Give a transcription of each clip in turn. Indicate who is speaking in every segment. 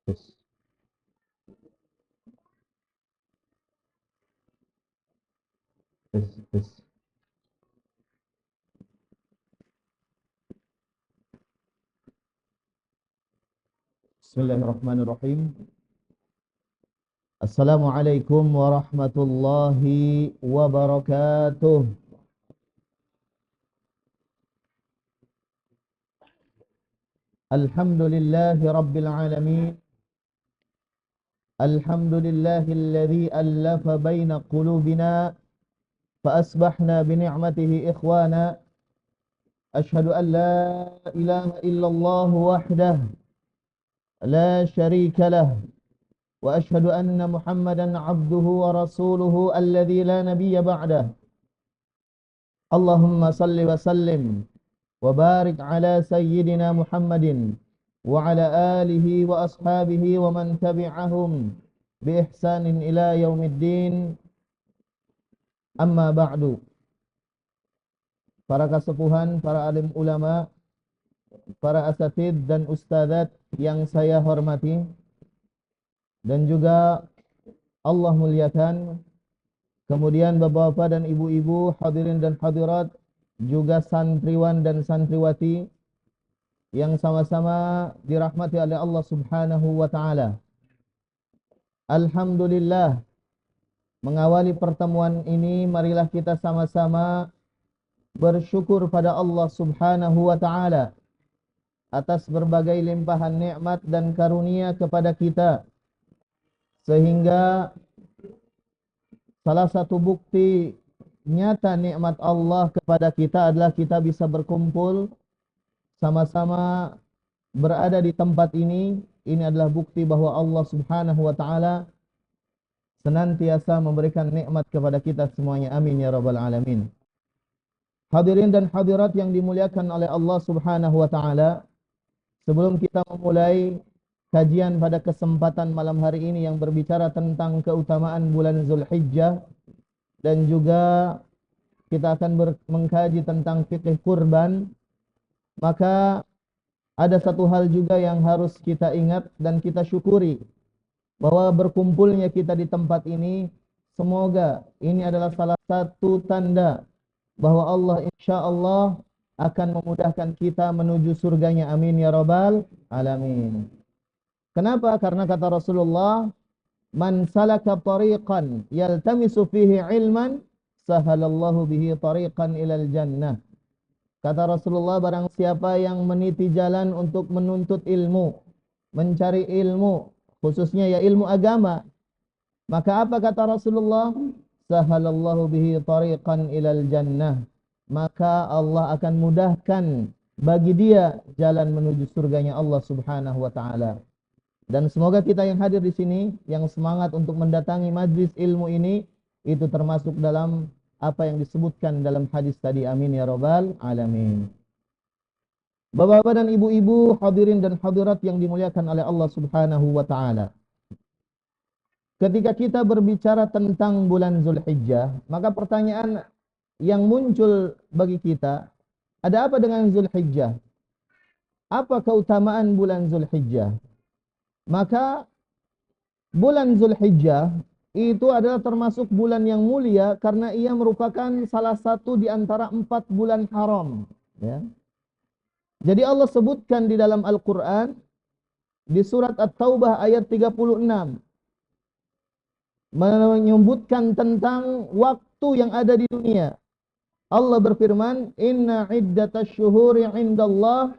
Speaker 1: Yes. Yes. Yes. Bismillahirrahmanirrahim. Assalamualaikum warahmatullahi wabarakatuh. Alhamdulillahi rabbil alamin. Alhamdulillahilladzi allafa baina qulubina fa asbahna bi ni'matihi ikhwana. Ashhadu an la ilaha illallah wahdahu la syarika lah. وأشهد أن محمدا عبده ورسوله الذي لا نبي بعده. اللهم صل وسلم وبارك على سيدنا محمد وعلى آله وأصحابه ومن تبعهم بإحسان إلى يوم الدين. أما بعد. Para kasepuhan, para alim ulama, para asatid dan ustadzat yang saya hormati, dan juga Allah muliakan, kemudian bapak-bapak dan ibu-ibu, hadirin dan hadirat, juga santriwan dan santriwati yang sama-sama dirahmati oleh Allah Subhanahu wa taala. Alhamdulillah, mengawali pertemuan ini marilah kita sama-sama bersyukur pada Allah Subhanahu wa taala atas berbagai limpahan nikmat dan karunia kepada kita, sehingga salah satu bukti nyata nikmat Allah kepada kita adalah kita bisa berkumpul sama-sama berada di tempat ini. Ini adalah bukti bahwa Allah Subhanahu wa taala senantiasa memberikan nikmat kepada kita semuanya. Amin ya rabbal alamin. Hadirin dan hadirat yang dimuliakan oleh Allah Subhanahu wa taala, sebelum kita memulai kajian pada kesempatan malam hari ini yang berbicara tentang keutamaan bulan Zulhijjah, dan juga kita akan mengkaji tentang fikih kurban, maka ada satu hal juga yang harus kita ingat dan kita syukuri, bahwa berkumpulnya kita di tempat ini, semoga ini adalah salah satu tanda bahwa Allah insyaallah akan memudahkan kita menuju surganya. Amin ya rabbal alamin. Kenapa? Karena kata Rasulullah, man salaka tariqan yaltamisu fihi ilman sahalallahu bihi tariqan ilal jannah. Kata Rasulullah, barang siapa yang meniti jalan untuk menuntut ilmu, mencari ilmu, khususnya ya ilmu agama, maka apa kata Rasulullah? Sahalallahu bihi tariqan ilal jannah. Maka Allah akan mudahkan bagi dia jalan menuju surganya Allah Subhanahu wa taala. Dan semoga kita yang hadir di sini, yang semangat untuk mendatangi majlis ilmu ini, itu termasuk dalam apa yang disebutkan dalam hadis tadi. Amin ya rabbal alamin. Bapak-bapak dan ibu-ibu, hadirin dan hadirat yang dimuliakan oleh Allah Subhanahu wa taala. Ketika kita berbicara tentang bulan Zulhijjah, maka pertanyaan yang muncul bagi kita, ada apa dengan Zulhijjah? Apa keutamaan bulan Zulhijjah? Maka bulan Zulhijjah itu adalah termasuk bulan yang mulia karena ia merupakan salah satu di antara 4 bulan haram. Ya. Jadi Allah sebutkan di dalam Al-Quran, di surat At-Taubah ayat 36, menyebutkan tentang waktu yang ada di dunia. Allah berfirman, inna iddatash syuhuri indallah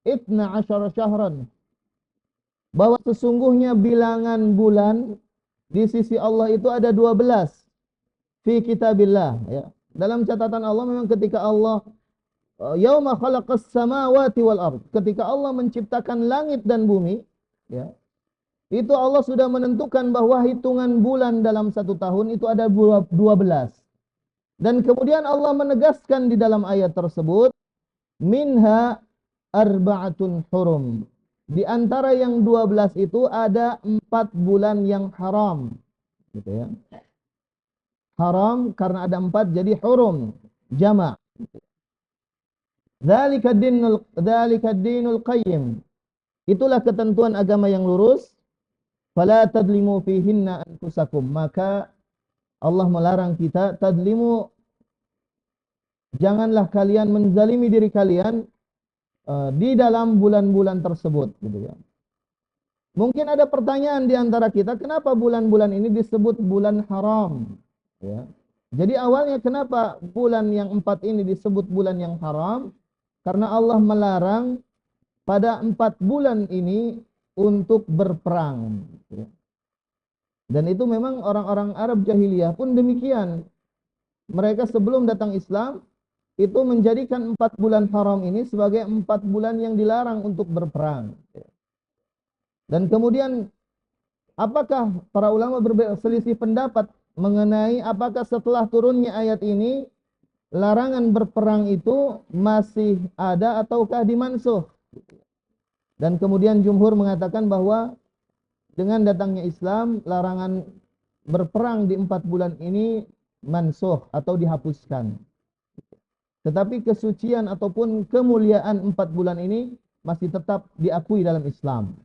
Speaker 1: 12 syahran. Bahwa sesungguhnya bilangan bulan di sisi Allah itu ada 12 fi kitabillah, ya. Dalam catatan Allah memang ketika Allah yauma khalaqas samawati wal ard, ketika Allah menciptakan langit dan bumi, ya, itu Allah sudah menentukan bahwa hitungan bulan dalam satu tahun itu ada 12. Dan kemudian Allah menegaskan di dalam ayat tersebut, minha arba'atun hurum. Di antara yang 12 itu ada 4 bulan yang haram. Gitu ya. Haram karena ada 4 jadi hurum, jama'. Dzalika dinul qayyim. Itulah ketentuan agama yang lurus. Fala tadlimu fihinna anfusakum. Maka Allah melarang kita, tadlimu, janganlah kalian menzalimi diri kalian di dalam bulan-bulan tersebut, gitu ya. Mungkin ada pertanyaan di antara kita, kenapa bulan-bulan ini disebut bulan haram? Ya. Jadi awalnya kenapa bulan yang 4 ini disebut bulan yang haram? Karena Allah melarang pada 4 bulan ini untuk berperang. Ya. Dan itu memang orang-orang Arab jahiliyah pun demikian. Mereka sebelum datang Islam, itu menjadikan 4 bulan haram ini sebagai 4 bulan yang dilarang untuk berperang. Dan kemudian apakah para ulama berselisih pendapat mengenai apakah setelah turunnya ayat ini larangan berperang itu masih ada ataukah dimansuh. Dan kemudian jumhur mengatakan bahwa dengan datangnya Islam, larangan berperang di 4 bulan ini mansuh atau dihapuskan. Tetapi kesucian ataupun kemuliaan 4 bulan ini masih tetap diakui dalam Islam.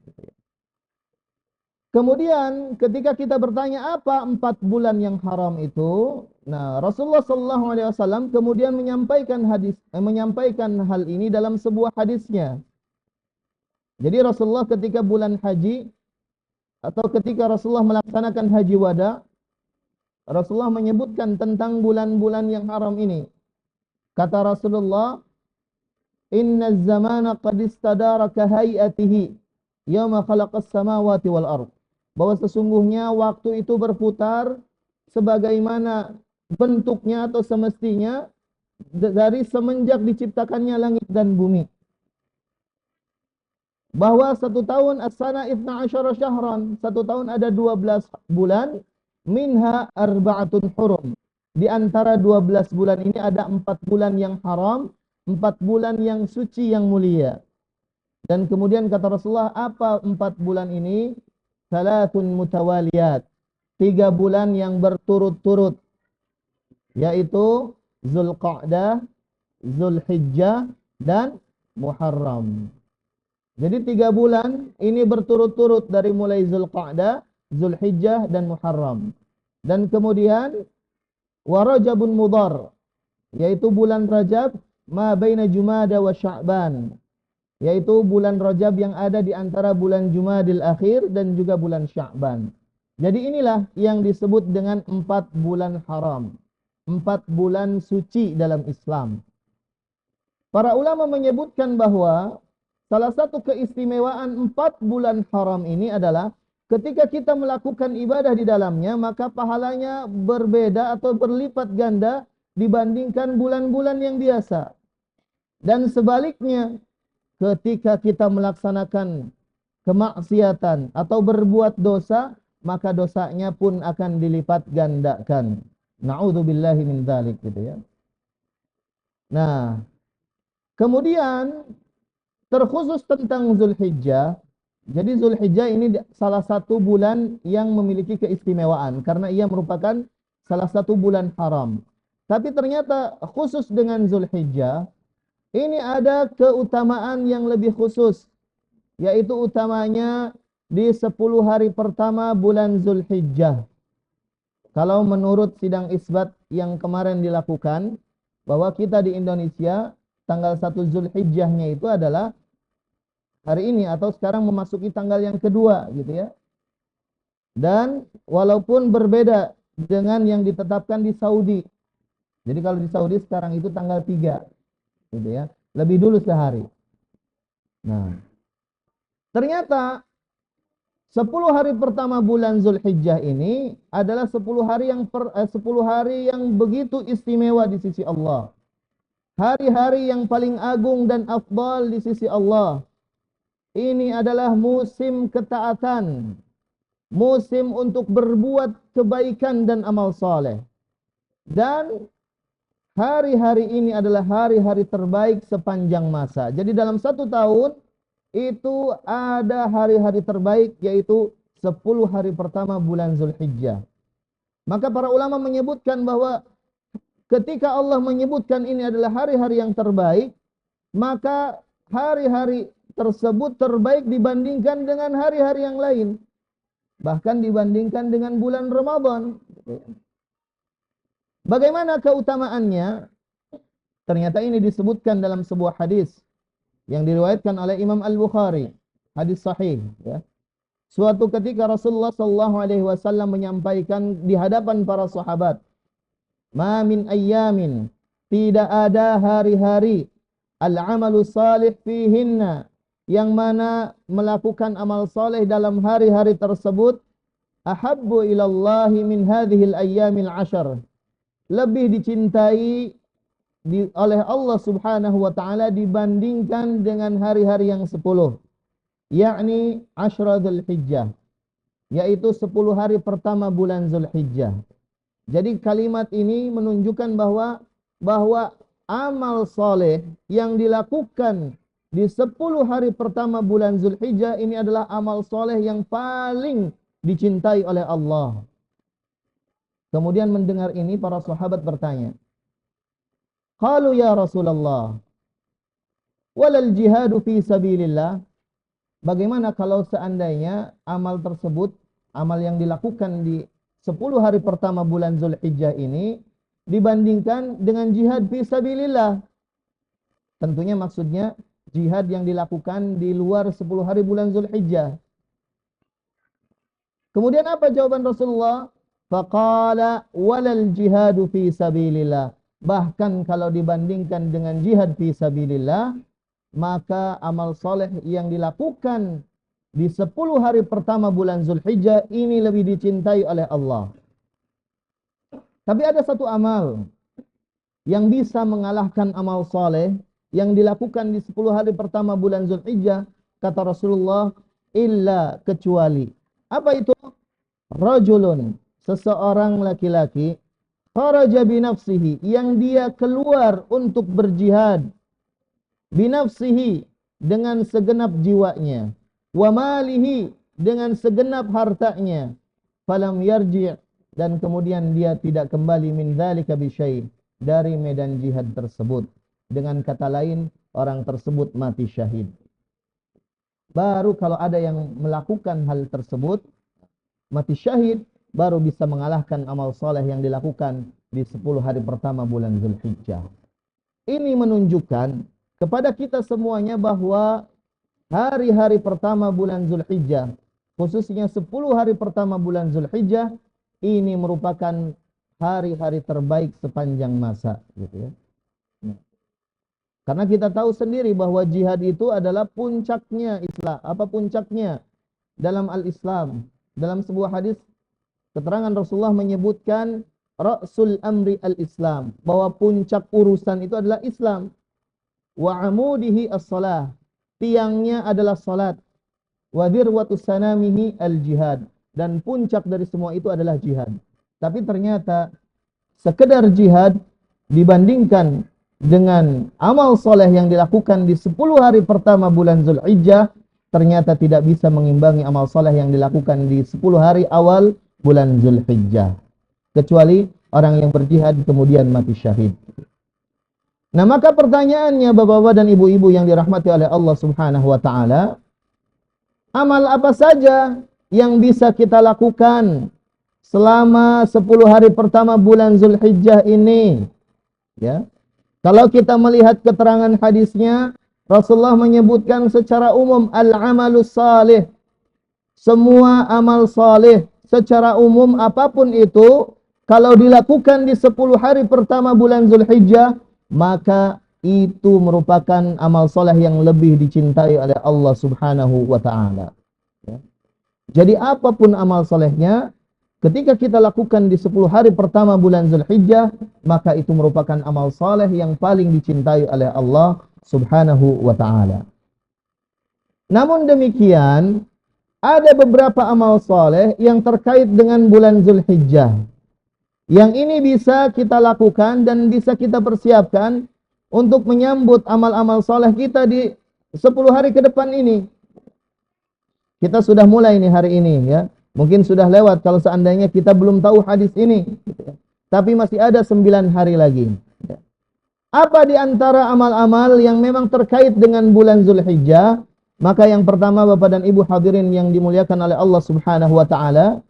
Speaker 1: Kemudian ketika kita bertanya apa 4 bulan yang haram itu, nah Rasulullah SAW kemudian menyampaikan hal ini dalam sebuah hadisnya. Jadi Rasulullah ketika bulan haji atau ketika Rasulullah melaksanakan haji wada, Rasulullah menyebutkan tentang bulan-bulan yang haram ini. Kata Rasulullah, "Inna az-zamana qad istadara ka hay'atihi yawma khalaqas samawati wal ardh." Bahwa sesungguhnya waktu itu berputar sebagaimana bentuknya atau semestinya dari semenjak diciptakannya langit dan bumi. Bahwa 1 tahun as-sana 12 syahran, 1 tahun ada 12 bulan, minha arba'atun hurum. Di antara 12 bulan ini ada 4 bulan yang haram, 4 bulan yang suci yang mulia. Dan kemudian kata Rasulullah, apa 4 bulan ini? Salatun mutawaliyat, 3 bulan yang berturut-turut, yaitu Zulqa'dah, Zulhijjah, dan Muharram. Jadi 3 bulan ini berturut-turut dari mulai Zulqa'dah, Zulhijjah, dan Muharram. Dan kemudian Warajabun Mudhar, yaitu bulan Rajab, ma baina Jumada wa Sya'ban, yaitu bulan Rajab yang ada di antara bulan Jumadil Akhir dan juga bulan Sya'ban. Jadi inilah yang disebut dengan 4 bulan haram, 4 bulan suci dalam Islam. Para ulama menyebutkan bahwa salah satu keistimewaan 4 bulan haram ini adalah ketika kita melakukan ibadah di dalamnya, maka pahalanya berbeda atau berlipat ganda dibandingkan bulan-bulan yang biasa. Dan sebaliknya, ketika kita melaksanakan kemaksiatan atau berbuat dosa, maka dosanya pun akan dilipat gandakan. Na'udzubillahi min dzalik, gitu ya. Nah, kemudian terkhusus tentang Zulhijjah. Jadi Zulhijjah ini salah satu bulan yang memiliki keistimewaan karena ia merupakan salah satu bulan haram. Tapi ternyata khusus dengan Zulhijjah ini ada keutamaan yang lebih khusus, yaitu utamanya di 10 hari pertama bulan Zulhijjah. Kalau menurut sidang isbat yang kemarin dilakukan, bahwa kita di Indonesia tanggal 1 Zulhijjahnya itu adalah hari ini atau sekarang memasuki tanggal yang kedua, gitu ya. Dan walaupun berbeda dengan yang ditetapkan di Saudi. Jadi kalau di Saudi sekarang itu tanggal 3. Gitu ya, lebih dulu sehari. Nah, ternyata 10 hari pertama bulan Zulhijjah ini adalah 10 hari yang begitu istimewa di sisi Allah. Hari-hari yang paling agung dan afdal di sisi Allah. Ini adalah musim ketaatan, musim untuk berbuat kebaikan dan amal saleh. Dan hari-hari ini adalah hari-hari terbaik sepanjang masa. Jadi dalam 1 tahun itu ada hari-hari terbaik, yaitu 10 hari pertama bulan Zulhijjah. Maka para ulama menyebutkan bahwa ketika Allah menyebutkan ini adalah hari-hari yang terbaik, maka hari-hari tersebut terbaik dibandingkan dengan hari-hari yang lain. bahkan dibandingkan dengan bulan Ramadan. Bagaimana keutamaannya? Ternyata ini disebutkan dalam sebuah hadis yang diriwayatkan oleh Imam Al-Bukhari, hadis sahih, ya. Suatu ketika Rasulullah sallallahu alaihi wasallam menyampaikan di hadapan para sahabat, "Ma min ayyamin, tidak ada hari-hari al-amalu salih fihinna, yang mana melakukan amal saleh dalam hari-hari tersebut, ahabbu ilallahi min hadhil ayyamil ashar, lebih dicintai oleh Allah Subhanahu wa taala dibandingkan dengan hari-hari yang 10, yakni Ashra Dzulhijjah, yaitu 10 hari pertama bulan Zulhijjah. Jadi kalimat ini menunjukkan bahwa amal soleh yang dilakukan di 10 hari pertama bulan Zulhijjah ini adalah amal soleh yang paling dicintai oleh Allah. Kemudian mendengar ini para sahabat bertanya, qalu ya Rasulullah, walal jihadu fi sabilillah, bagaimana kalau seandainya amal tersebut, amal yang dilakukan di 10 hari pertama bulan Zulhijjah ini dibandingkan dengan jihad fi sabilillah? Tentunya maksudnya jihad yang dilakukan di luar 10 hari bulan Zulhijjah. Kemudian apa jawaban Rasulullah? Faqala walal jihadu fi sabilillah. Bahkan kalau dibandingkan dengan jihad fi sabilillah, maka amal soleh yang dilakukan di 10 hari pertama bulan Zulhijjah ini lebih dicintai oleh Allah. Tapi ada satu amal yang bisa mengalahkan amal soleh yang dilakukan di 10 hari pertama bulan Zulhijjah, kata Rasulullah, illa, kecuali. Apa itu? Rajulun, seseorang laki-laki, kharaja binafsihi, yang dia keluar untuk berjihad, binafsihi, dengan segenap jiwanya, wa malihi, dengan segenap hartanya, falam yarji', dan kemudian dia tidak kembali min dzalika bi syai', dari medan jihad tersebut. Dengan kata lain, orang tersebut mati syahid. Baru kalau ada yang melakukan hal tersebut, mati syahid, baru bisa mengalahkan amal soleh yang dilakukan di 10 hari pertama bulan Zulhijjah. Ini menunjukkan kepada kita semuanya bahwa hari-hari pertama bulan Zulhijjah, khususnya 10 hari pertama bulan Zulhijjah, ini merupakan hari-hari terbaik sepanjang masa, gitu ya. Karena kita tahu sendiri bahwa jihad itu adalah puncaknya Islam. Apa puncaknya dalam al-Islam? Dalam sebuah hadis, keterangan Rasulullah menyebutkan Ra'sul amri al-Islam, bahwa puncak urusan itu adalah Islam. Wa amudihi as-salah, tiangnya adalah salat. Wa dirwatu sanamihi al-jihad, dan puncak dari semua itu adalah jihad. Tapi ternyata sekedar jihad dibandingkan dengan amal soleh yang dilakukan di 10 hari pertama bulan Zulhijjah, ternyata tidak bisa mengimbangi amal soleh yang dilakukan di 10 hari awal bulan Zulhijjah, kecuali orang yang berjihad kemudian mati syahid. Nah, maka pertanyaannya bapak-bapak dan ibu-ibu yang dirahmati oleh Allah Subhanahu wa taala, amal apa saja yang bisa kita lakukan selama 10 hari pertama bulan Zulhijjah ini? Ya. Kalau kita melihat keterangan hadisnya, Rasulullah menyebutkan secara umum al-amalus salih, semua amal salih secara umum apapun itu, kalau dilakukan di 10 hari pertama bulan Zulhijjah, maka itu merupakan amal soleh yang lebih dicintai oleh Allah Subhanahu wa ta'ala. Ya. Jadi apapun amal solehnya, ketika kita lakukan di 10 hari pertama bulan Zulhijjah, maka itu merupakan amal soleh yang paling dicintai oleh Allah Subhanahu wa ta'ala. Namun demikian, ada beberapa amal soleh yang terkait dengan bulan Zulhijjah, yang ini bisa kita lakukan dan bisa kita persiapkan untuk menyambut amal-amal soleh kita di 10 hari ke depan ini. Kita sudah mulai nih hari ini, ya. Mungkin sudah lewat kalau seandainya kita belum tahu hadis ini. Tapi masih ada 9 hari lagi. Apa di antara amal-amal yang memang terkait dengan bulan Zulhijjah Maka yang pertama Bapak dan Ibu hadirin yang dimuliakan oleh Allah Subhanahu wa taala,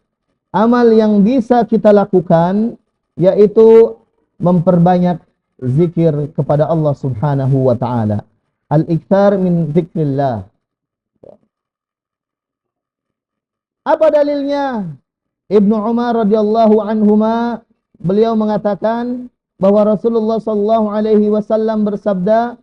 Speaker 1: amal yang bisa kita lakukan yaitu memperbanyak zikir kepada Allah Subhanahu wa taala. Al-iktsar min zikrillah. Apa dalilnya? Ibnu Umar radhiyallahu anhuma beliau mengatakan bahwa Rasulullah sallallahu alaihi wasallam bersabda,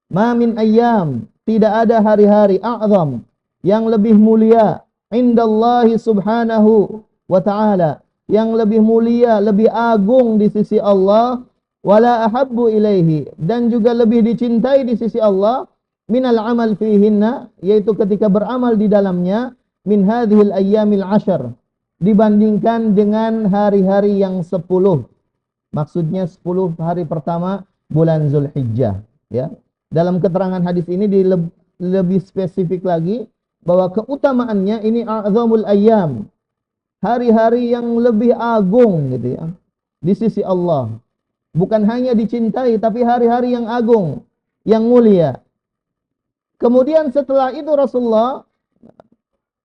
Speaker 1: "Ma min ayyam, tidak ada hari-hari a'zam yang lebih mulia indallahi subhanahu wa ta'ala, yang lebih mulia, lebih agung di sisi Allah, wala ahabbu ilaihi, dan juga lebih dicintai di sisi Allah, minal amal fihinna, yaitu ketika beramal di dalamnya, min hadhil ayyamil ashar, dibandingkan dengan hari-hari yang 10. Maksudnya 10 hari pertama bulan Zulhijjah, ya. Dalam keterangan hadis ini lebih spesifik lagi bahwa keutamaannya ini a'zamul ayyam, hari-hari yang lebih agung gitu ya di sisi Allah. Bukan hanya dicintai tapi hari-hari yang agung, yang mulia. Kemudian setelah itu Rasulullah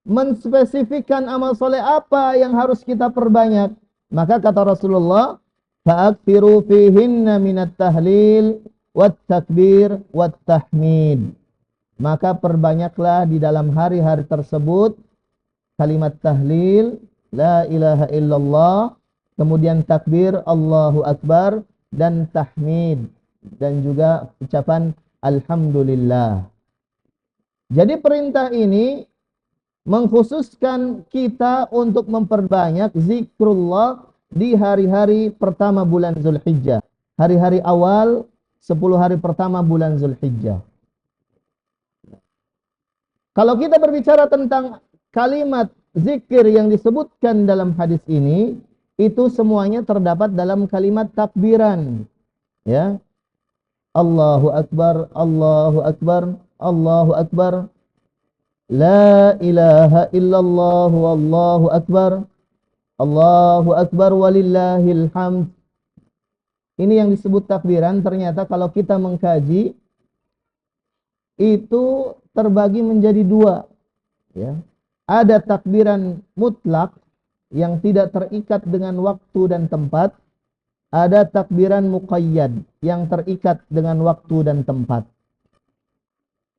Speaker 1: menspesifikkan amal soleh apa yang harus kita perbanyak. Maka kata Rasulullah, fa'aktsiru fihinna minat tahlil wat takbir wat tahmid. Maka perbanyaklah di dalam hari-hari tersebut kalimat tahlil, la ilaha illallah, kemudian takbir, Allahu akbar, dan tahmid, dan juga ucapan alhamdulillah. Jadi perintah ini mengkhususkan kita untuk memperbanyak zikrullah di hari-hari pertama bulan Zulhijjah. Hari-hari awal 10 hari pertama bulan Zulhijjah. Kalau kita berbicara tentang kalimat zikir yang disebutkan dalam hadis ini, itu semuanya terdapat dalam kalimat takbiran. Ya. Allahu akbar, Allahu akbar, Allahu akbar. La ilaha illallah wallahu akbar. Allahu akbar walillahil hamd. Ini yang disebut takbiran. Ternyata kalau kita mengkaji itu terbagi menjadi dua, ya. Ada takbiran mutlak yang tidak terikat dengan waktu dan tempat. Ada takbiran muqayyad yang terikat dengan waktu dan tempat.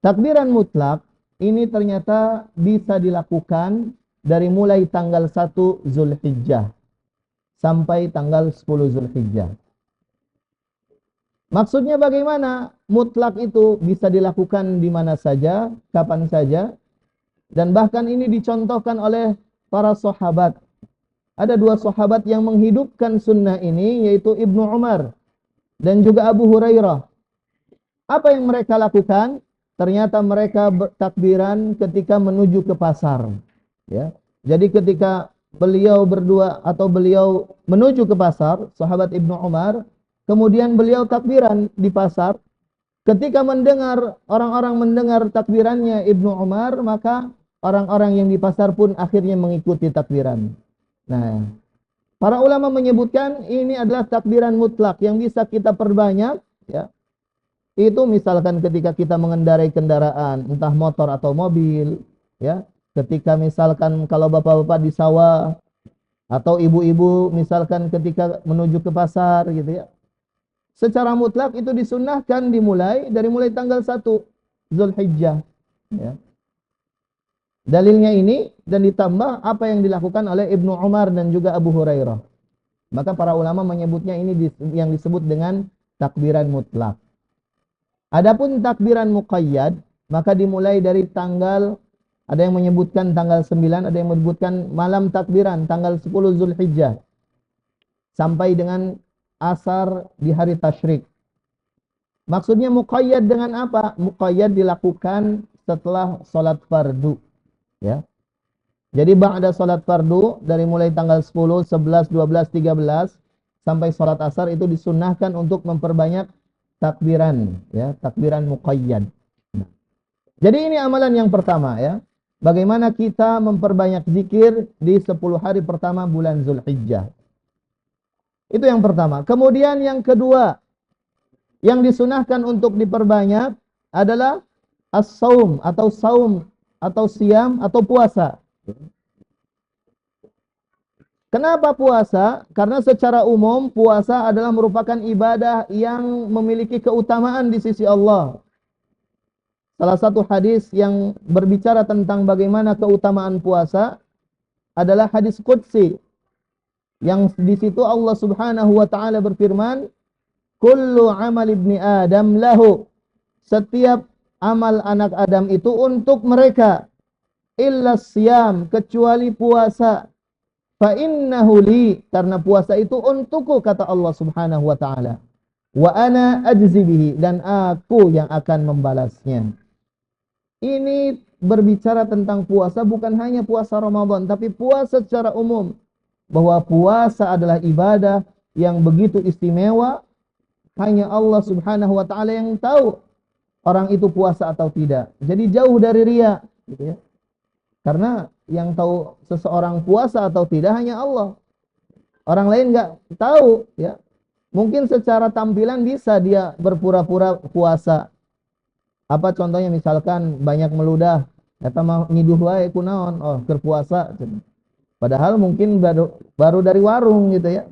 Speaker 1: Takbiran mutlak ini ternyata bisa dilakukan dari mulai tanggal 1 Zulhijjah sampai tanggal 10 Zulhijjah. Maksudnya bagaimana? Mutlak itu bisa dilakukan di mana saja, kapan saja. Dan bahkan ini dicontohkan oleh para sahabat. Ada 2 sahabat yang menghidupkan sunnah ini, yaitu Ibnu Umar dan juga Abu Hurairah. Apa yang mereka lakukan? Ternyata mereka bertakbiran ketika menuju ke pasar. Ya. Jadi ketika beliau berdua atau beliau menuju ke pasar, sahabat Ibnu Umar, kemudian beliau takbiran di pasar. Ketika mendengar, orang-orang mendengar takbirannya Ibnu Umar, maka orang-orang yang di pasar pun akhirnya mengikuti takbiran. Nah, para ulama menyebutkan ini adalah takbiran mutlak yang bisa kita perbanyak, ya. Itu misalkan ketika kita mengendarai kendaraan, entah motor atau mobil, ya. Ketika misalkan kalau bapak-bapak di sawah atau ibu-ibu misalkan ketika menuju ke pasar gitu ya. Secara mutlak itu disunnahkan dimulai dari mulai tanggal 1 Zulhijjah, ya. Dalilnya ini dan ditambah apa yang dilakukan oleh Ibnu Umar dan juga Abu Hurairah. Maka para ulama menyebutnya ini yang disebut dengan takbiran mutlak. Adapun takbiran muqayyad, maka dimulai dari tanggal, ada yang menyebutkan tanggal 9, ada yang menyebutkan malam takbiran tanggal 10 Zulhijjah sampai dengan asar di hari tasyrik. Maksudnya muqayyad dengan apa? Muqayyad dilakukan setelah salat fardu, ya. Jadi ba'da salat fardu dari mulai tanggal 10, 11, 12, 13 sampai salat asar itu disunnahkan untuk memperbanyak takbiran, ya, takbiran muqayyad. Jadi ini amalan yang pertama, ya. Bagaimana kita memperbanyak zikir di 10 hari pertama bulan Zulhijjah. Itu yang pertama. Kemudian yang kedua, yang disunahkan untuk diperbanyak adalah as-saum atau saum atau siam atau puasa. Kenapa puasa? Karena secara umum puasa adalah merupakan ibadah yang memiliki keutamaan di sisi Allah. Salah satu hadis yang berbicara tentang bagaimana keutamaan puasa adalah hadis qudsi, yang di situ Allah Subhanahu wa taala berfirman, "Kullu amal ibni Adam lahu." Setiap amal anak Adam itu untuk mereka, illa siyam, kecuali puasa. Fa innahu li, karena puasa itu untukku, kata Allah Subhanahu wa taala. Wa ana ajzi bihi, dan aku yang akan membalasnya. Ini berbicara tentang puasa, bukan hanya puasa Ramadan, tapi puasa secara umum. Bahwa puasa adalah ibadah yang begitu istimewa, hanya Allah Subhanahu wa taala yang tahu orang itu puasa atau tidak. Jadi jauh dari riya, gitu ya. Karena yang tahu seseorang puasa atau tidak hanya Allah. Orang lain enggak tahu, ya. Mungkin secara tampilan bisa dia berpura-pura puasa. Apa contohnya, misalkan banyak meludah, eta mah ngiduh wae kunaon, oh keur puasa. Padahal mungkin baru dari warung gitu ya.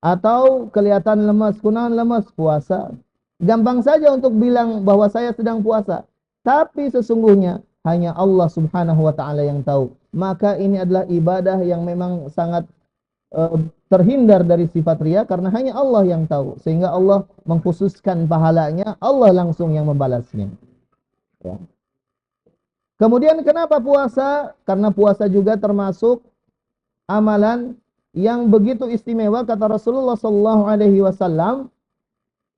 Speaker 1: Atau kelihatan lemas, kunaon lemas, puasa. Gampang saja untuk bilang bahwa saya sedang puasa. Tapi sesungguhnya hanya Allah Subhanahu wa taala yang tahu. Maka ini adalah ibadah yang memang sangat terhindar dari sifat riya, karena hanya Allah yang tahu. Sehingga Allah mengkhususkan pahalanya, Allah langsung yang membalasnya. Ya. Kemudian kenapa puasa? Karena puasa juga termasuk amalan yang begitu istimewa, kata Rasulullah sallallahu alaihi wasallam,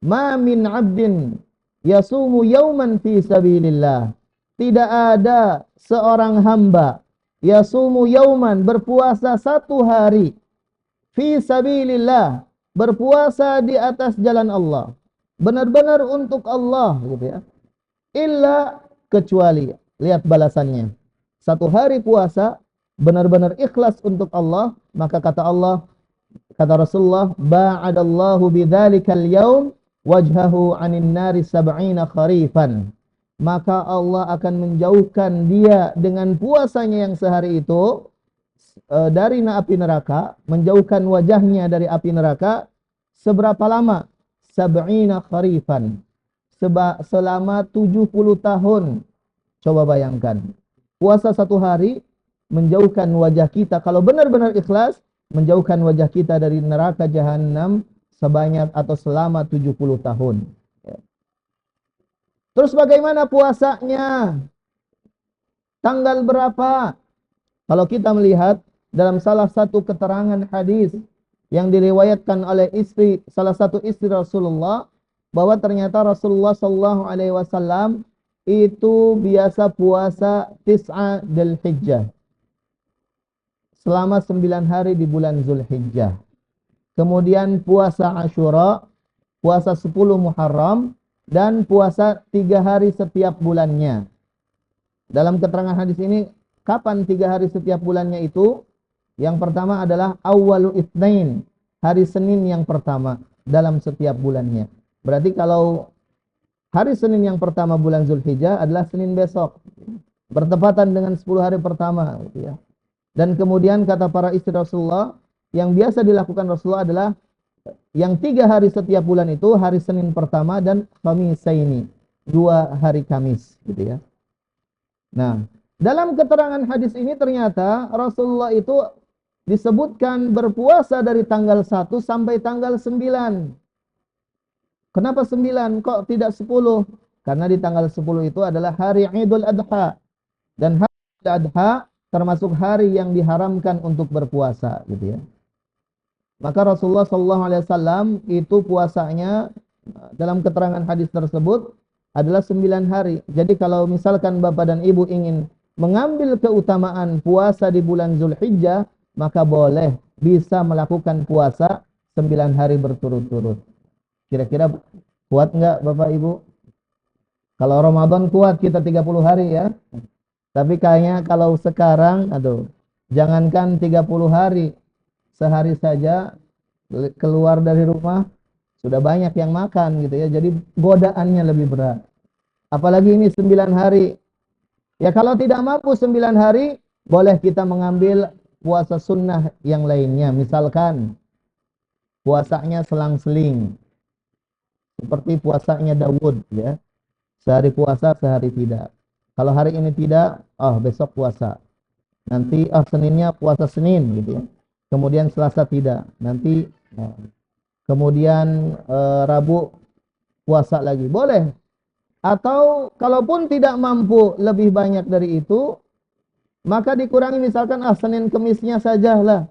Speaker 1: "Ma min 'abdin yasumu yauman fi sabilillah." Tidak ada seorang hamba yasumu yauman, berpuasa satu hari, fi sabilillah, berpuasa di atas jalan Allah, benar-benar untuk Allah, gitu ya. Illa, kecuali, lihat balasannya. Satu hari puasa benar-benar ikhlas untuk Allah, maka kata Allah, kata Rasulullah, ba'adallahu bidzalikal yaum wajhahu 'anin nari sab'ina kharifan. Maka Allah akan menjauhkan dia dengan puasanya yang sehari itu dari api neraka, menjauhkan wajahnya dari api neraka seberapa lama? Sab'ina kharifan. Selama 70 tahun. Coba bayangkan. Puasa satu hari menjauhkan wajah kita, kalau benar-benar ikhlas, menjauhkan wajah kita dari neraka jahanam sebanyak atau selama 70 tahun. Terus bagaimana puasanya? Tanggal berapa? Kalau kita melihat dalam salah satu keterangan hadis yang diriwayatkan oleh salah satu istri Rasulullah, bahwa ternyata Rasulullah sallallahu alaihi wasallam itu biasa puasa Tis'a Dzulhijjah, selama 9 hari di bulan Zulhijjah. Kemudian puasa Asyura, puasa 10 Muharram, dan puasa 3 hari setiap bulannya. Dalam keterangan hadis ini, kapan 3 hari setiap bulannya itu? Yang pertama adalah awwalu itsnain, hari Senin yang pertama dalam setiap bulannya. Berarti kalau hari Senin yang pertama bulan Zulhijjah adalah Senin besok, bertepatan dengan 10 hari pertama, gitu ya. Dan kemudian kata para istri Rasulullah, yang biasa dilakukan Rasulullah adalah yang 3 hari setiap bulan itu hari Senin pertama dan Khamisaini, 2 hari Kamis, gitu ya. Nah, dalam keterangan hadis ini ternyata Rasulullah itu disebutkan berpuasa dari tanggal 1 sampai tanggal 9. Kenapa 9? Kok tidak 10? Karena di tanggal 10 itu adalah hari Idul Adha. Dan hari Idul Adha termasuk hari yang diharamkan untuk berpuasa, gitu ya. Maka Rasulullah SAW itu puasanya dalam keterangan hadis tersebut adalah 9 hari. Jadi kalau misalkan Bapak dan Ibu ingin mengambil keutamaan puasa di bulan Zulhijjah, maka boleh bisa melakukan puasa 9 hari berturut-turut. Kira-kira kuat enggak Bapak Ibu? Kalau Ramadan kuat kita 30 hari ya. Tapi kayaknya kalau sekarang, aduh, jangankan 30 hari, sehari saja keluar dari rumah sudah banyak yang makan, gitu ya. Jadi godaannya lebih berat. Apalagi ini 9 hari. Ya kalau tidak mampu 9 hari, boleh kita mengambil puasa sunnah yang lainnya. Misalkan puasanya selang-seling. Seperti puasanya Daud ya. Sehari puasa, sehari tidak. Kalau hari ini tidak, besok puasa. Nanti Seninnya puasa Senin gitu ya. Kemudian Selasa tidak. Nanti kemudian Rabu puasa lagi. Boleh. Atau kalaupun tidak mampu lebih banyak dari itu, maka dikurangi misalkan Senin Kemisnya sajalah.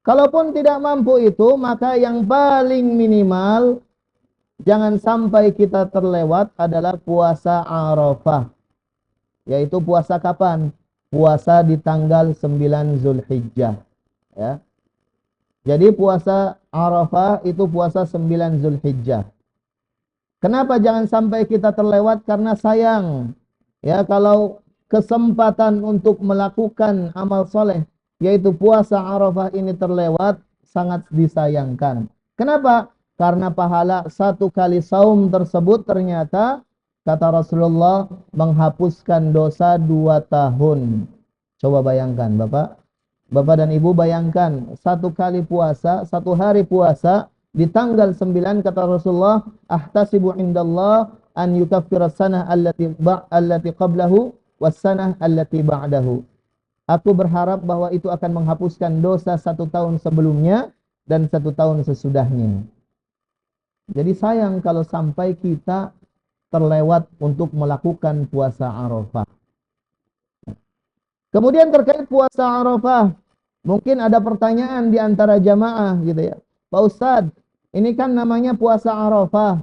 Speaker 1: Kalaupun tidak mampu itu, maka yang paling minimal jangan sampai kita terlewat adalah puasa Arafah. Yaitu puasa kapan? Puasa di tanggal 9 Zulhijjah. Ya. Jadi puasa Arafah itu puasa 9 Zulhijjah. Kenapa jangan sampai kita terlewat? Karena sayang. Ya, kalau kesempatan untuk melakukan amal soleh, yaitu puasa Arafah ini terlewat, sangat disayangkan. Kenapa? Karena pahala satu kali saum tersebut ternyata, kata Rasulullah, menghapuskan dosa 2 tahun. Coba bayangkan, Bapak. Bapak dan Ibu bayangkan, satu kali puasa, satu hari puasa, di tanggal 9 kata Rasulullah, ahtasibu indallah an yukaffira sanah allati qablahu was sanah allati ba'dahu. Aku berharap bahwa itu akan menghapuskan dosa 1 tahun sebelumnya dan 1 tahun sesudahnya. Jadi sayang kalau sampai kita terlewat untuk melakukan puasa Arafah. Kemudian terkait puasa Arafah, mungkin ada pertanyaan di antara jamaah gitu ya. Pak Ustadz, ini kan namanya puasa Arafah.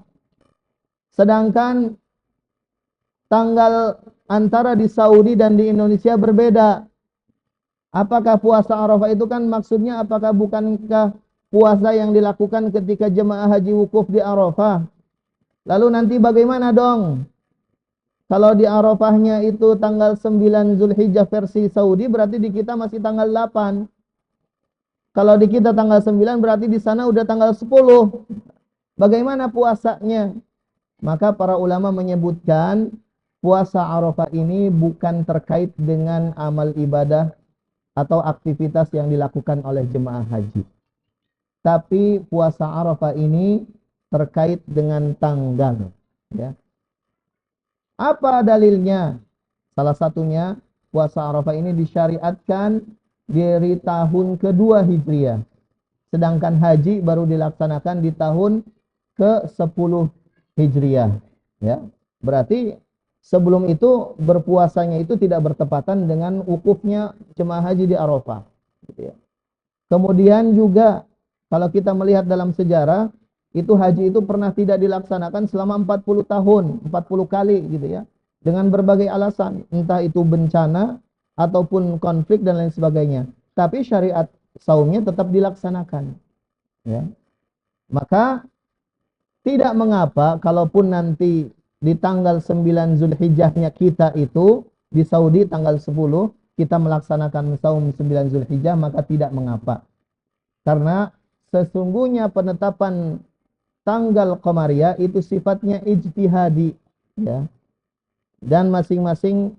Speaker 1: Sedangkan tanggal antara di Saudi dan di Indonesia berbeda. Apakah puasa Arafah itu kan maksudnya apakah bukankah puasa yang dilakukan ketika jemaah haji wukuf di Arafah? Lalu nanti bagaimana dong? Kalau di Arafahnya itu tanggal 9 Zulhijjah versi Saudi, berarti di kita masih tanggal 8. Kalau di kita tanggal 9, berarti di sana udah tanggal 10. Bagaimana puasanya? Maka para ulama menyebutkan puasa Arafah ini bukan terkait dengan amal ibadah atau aktivitas yang dilakukan oleh jemaah haji. Tapi puasa Arafah ini terkait dengan tanggal. Ya. Apa dalilnya? Salah satunya puasa Arafah ini disyariatkan dari tahun kedua Hijriah. Sedangkan haji baru dilaksanakan di tahun ke-10 Hijriah. Ya. Berarti sebelum itu berpuasanya itu tidak bertepatan dengan wukufnya jemaah haji di Arafah. Gitu ya. Kemudian juga kalau kita melihat dalam sejarah, itu haji itu pernah tidak dilaksanakan selama 40 tahun, 40 kali gitu ya. Dengan berbagai alasan, entah itu bencana ataupun konflik dan lain sebagainya. Tapi syariat saumnya tetap dilaksanakan. Ya. Maka tidak mengapa kalaupun nanti di tanggal 9 Zulhijjahnya kita itu di Saudi tanggal 10 kita melaksanakan saum 9 Zulhijjah, maka tidak mengapa. Karena sesungguhnya penetapan tanggal qamariyah itu sifatnya ijtihadi ya. Dan masing-masing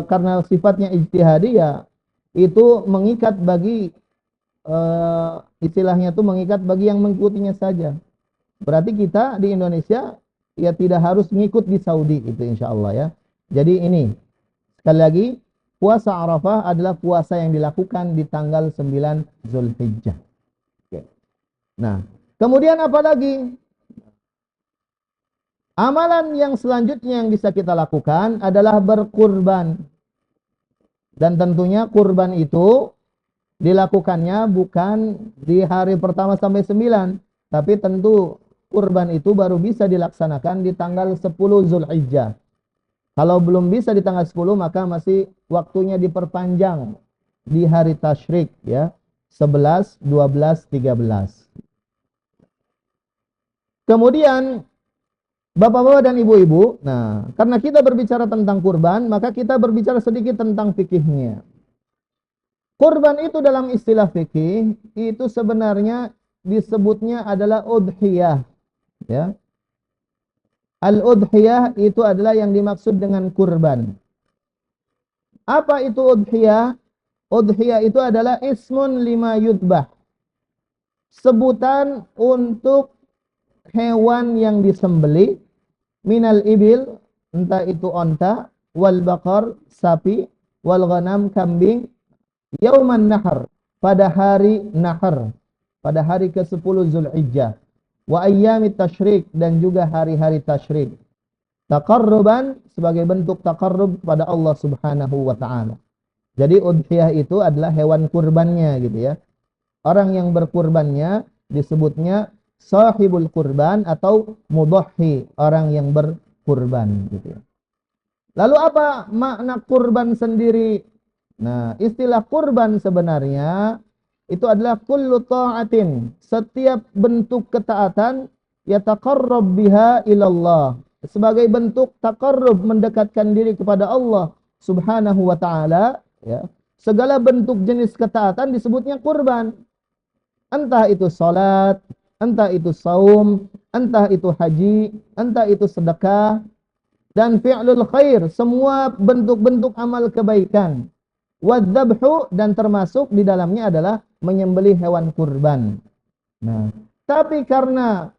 Speaker 1: karena sifatnya ijtihadi ya itu mengikat bagi istilahnya itu mengikat bagi yang mengikutinya saja. Berarti kita di Indonesia ya tidak harus mengikut di Saudi itu insyaallah ya. Jadi ini sekali lagi puasa Arafah adalah puasa yang dilakukan di tanggal 9 Zulhijjah. Oke. Nah, kemudian apa lagi? Amalan yang selanjutnya yang bisa kita lakukan adalah berkurban. Dan tentunya kurban itu dilakukannya bukan di hari pertama sampai 9. Tapi tentu kurban itu baru bisa dilaksanakan di tanggal 10 Zulhijjah. Kalau belum bisa di tanggal 10 maka masih waktunya diperpanjang di hari tasyrik ya. 11, 12, 13. Kemudian Bapak-bapak dan ibu-ibu, nah karena kita berbicara tentang kurban, maka kita berbicara sedikit tentang fikihnya. Kurban itu dalam istilah fikih itu sebenarnya disebutnya adalah udhiyah, ya. Al-udhiyah itu adalah yang dimaksud dengan kurban. Apa itu udhiyah? Udhiyah itu adalah ismun lima yudbah. Sebutan untuk hewan yang disembelih, minal ibil, entah itu onta, wal baqar, sapi, wal ghanam, kambing, yauman nahar, pada hari nahar, pada hari ke-10 Zulhijjah, wa ayyamit tasyrik, dan juga hari-hari tasyrik. Taqarruban, sebagai bentuk taqarrub kepada Allah Subhanahu wa taala. Jadi udhiyah itu adalah hewan kurbannya gitu ya. Orang yang berkurbannya disebutnya sahibul kurban atau mudahhi, orang yang berkurban gitu ya. Lalu apa makna kurban sendiri? Nah, istilah kurban sebenarnya itu adalah kullu ta'atin, setiap bentuk ketaatan yataqarrab biha ilallah, sebagai bentuk taqarrub, mendekatkan diri kepada Allah Subhanahu wa taala ya. Segala bentuk jenis ketaatan disebutnya kurban. Entah itu salat, entah itu saum, entah itu haji, entah itu sedekah dan fi'lul khair, semua bentuk-bentuk amal kebaikan. Wadzabhu, dan termasuk di dalamnya adalah menyembelih hewan kurban. Nah, tapi karena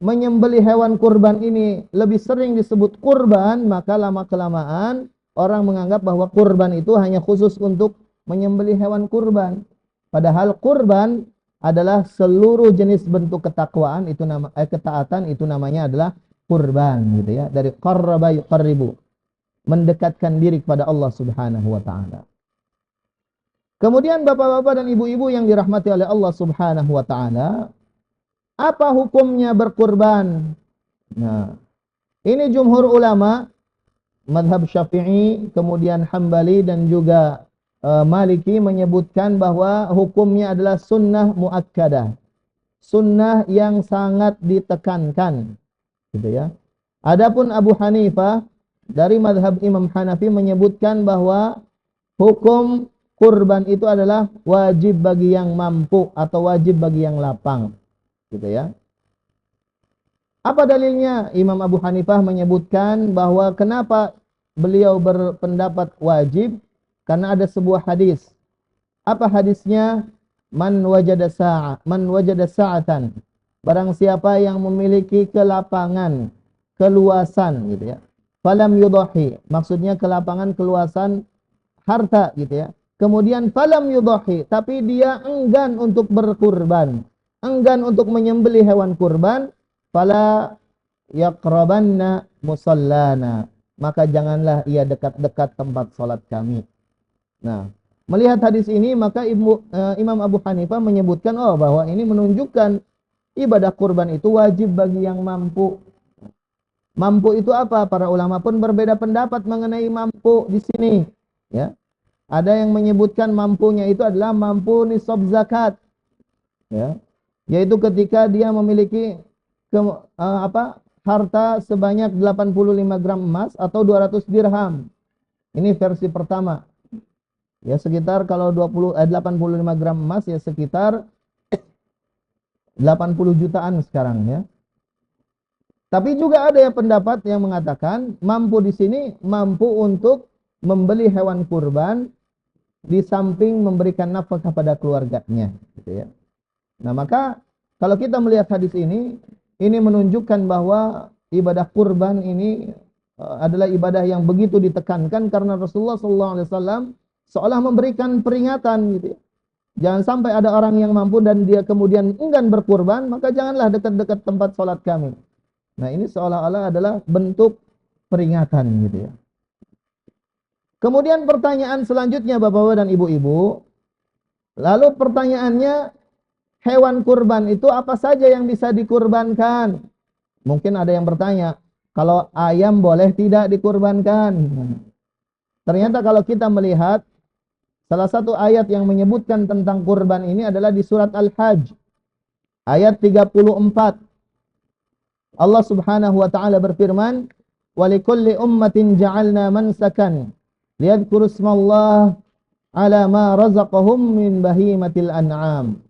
Speaker 1: menyembelih hewan kurban ini lebih sering disebut kurban, maka lama-kelamaan orang menganggap bahwa kurban itu hanya khusus untuk menyembelih hewan kurban. Padahal kurban adalah seluruh jenis bentuk ketakwaan, itu ketaatan, itu namanya adalah kurban gitu ya. Dari qarraba yuqarribu, mendekatkan diri kepada Allah Subhanahu wa taala. Kemudian bapak-bapak dan ibu-ibu yang dirahmati oleh Allah Subhanahu wa taala, apa hukumnya berkurban? Nah, ini jumhur ulama mazhab Syafi'i, kemudian Hambali dan juga Maliki menyebutkan bahwa hukumnya adalah sunnah muakkadah. Sunnah yang sangat ditekankan gitu ya. Adapun Abu Hanifah dari mazhab Imam Hanafi menyebutkan bahwa hukum kurban itu adalah wajib bagi yang mampu atau wajib bagi yang lapang gitu ya. Apa dalilnya? Imam Abu Hanifah menyebutkan bahwa kenapa beliau berpendapat wajib? Karena ada sebuah hadis. Apa hadisnya? Man wajada sa'atan. Barang siapa yang memiliki kelapangan, keluasan gitu ya. Falam yudahi, maksudnya kelapangan, keluasan harta gitu ya. Kemudian falam yudahi, tapi dia enggan untuk berkurban, enggan untuk menyembelih hewan kurban, fala yaqrabanna musallana, maka janganlah ia dekat-dekat tempat salat kami. Nah, melihat hadis ini maka Imam Abu Hanifah menyebutkan bahwa ini menunjukkan ibadah kurban itu wajib bagi yang mampu. Mampu itu apa? Para ulama pun berbeda pendapat mengenai mampu di sini ya. Ada yang menyebutkan mampunya itu adalah mampu nisab zakat ya. Yaitu ketika dia memiliki harta sebanyak 85 gram emas atau 200 dirham. Ini versi pertama. Ya sekitar kalau 85 gram emas ya sekitar 80 jutaan sekarang ya. Tapi juga ada yang pendapat yang mengatakan mampu di sini mampu untuk membeli hewan kurban di samping memberikan nafkah kepada keluarganya gitu ya. Nah, maka kalau kita melihat hadis ini menunjukkan bahwa ibadah kurban ini adalah ibadah yang begitu ditekankan karena Rasulullah SAW seolah memberikan peringatan gitu ya. Jangan sampai ada orang yang mampu dan dia kemudian enggan berkurban, maka janganlah dekat-dekat tempat salat kami. Nah, ini seolah-olah adalah bentuk peringatan gitu ya. Kemudian pertanyaan selanjutnya Bapak-bapak dan Ibu-ibu. Lalu pertanyaannya, hewan kurban itu apa saja yang bisa dikurbankan? Mungkin ada yang bertanya, kalau ayam boleh tidak dikurbankan? Ternyata kalau kita melihat salah satu ayat yang menyebutkan tentang kurban ini adalah di surat Al-Hajj ayat 34. Allah Subhanahu wa taala berfirman, "Wa likulli ummatin ja'alna mansakan liyadhkuru ismallah 'ala ma razaqahum min bahimatil an'am."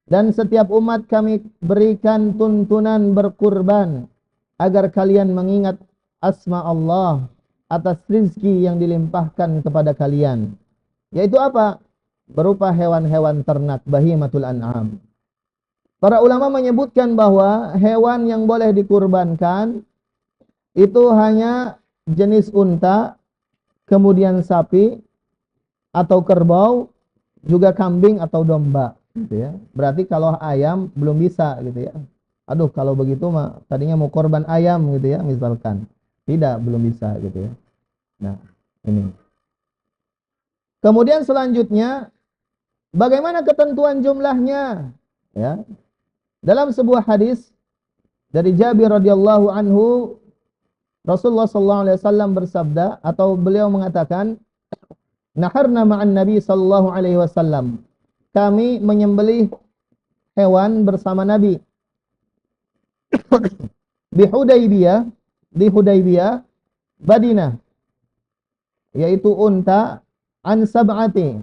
Speaker 1: Dan setiap umat kami berikan tuntunan berkurban agar kalian mengingat asma Allah atas rizki yang dilimpahkan kepada kalian. Yaitu apa? Berupa hewan-hewan ternak, bahimatul an'am. Para ulama menyebutkan bahwa hewan yang boleh dikurbankan itu hanya jenis unta, kemudian sapi atau kerbau, juga kambing atau domba, gitu ya. Berarti kalau ayam belum bisa, gitu ya. Aduh, kalau begitu mah tadinya mau korban ayam, gitu ya, misalkan. Tidak, belum bisa, gitu ya. Nah, ini. Kemudian selanjutnya, bagaimana ketentuan jumlahnya? Ya. Dalam sebuah hadis dari Jabir radhiyallahu anhu, Rasulullah sallallahu alaihi wasallam bersabda atau beliau mengatakan, "Naharna ma'an Nabi sallallahu alaihi wasallam." Kami menyembelih hewan bersama Nabi di Hudaybiyah, badinah, yaitu unta, an sab'ati,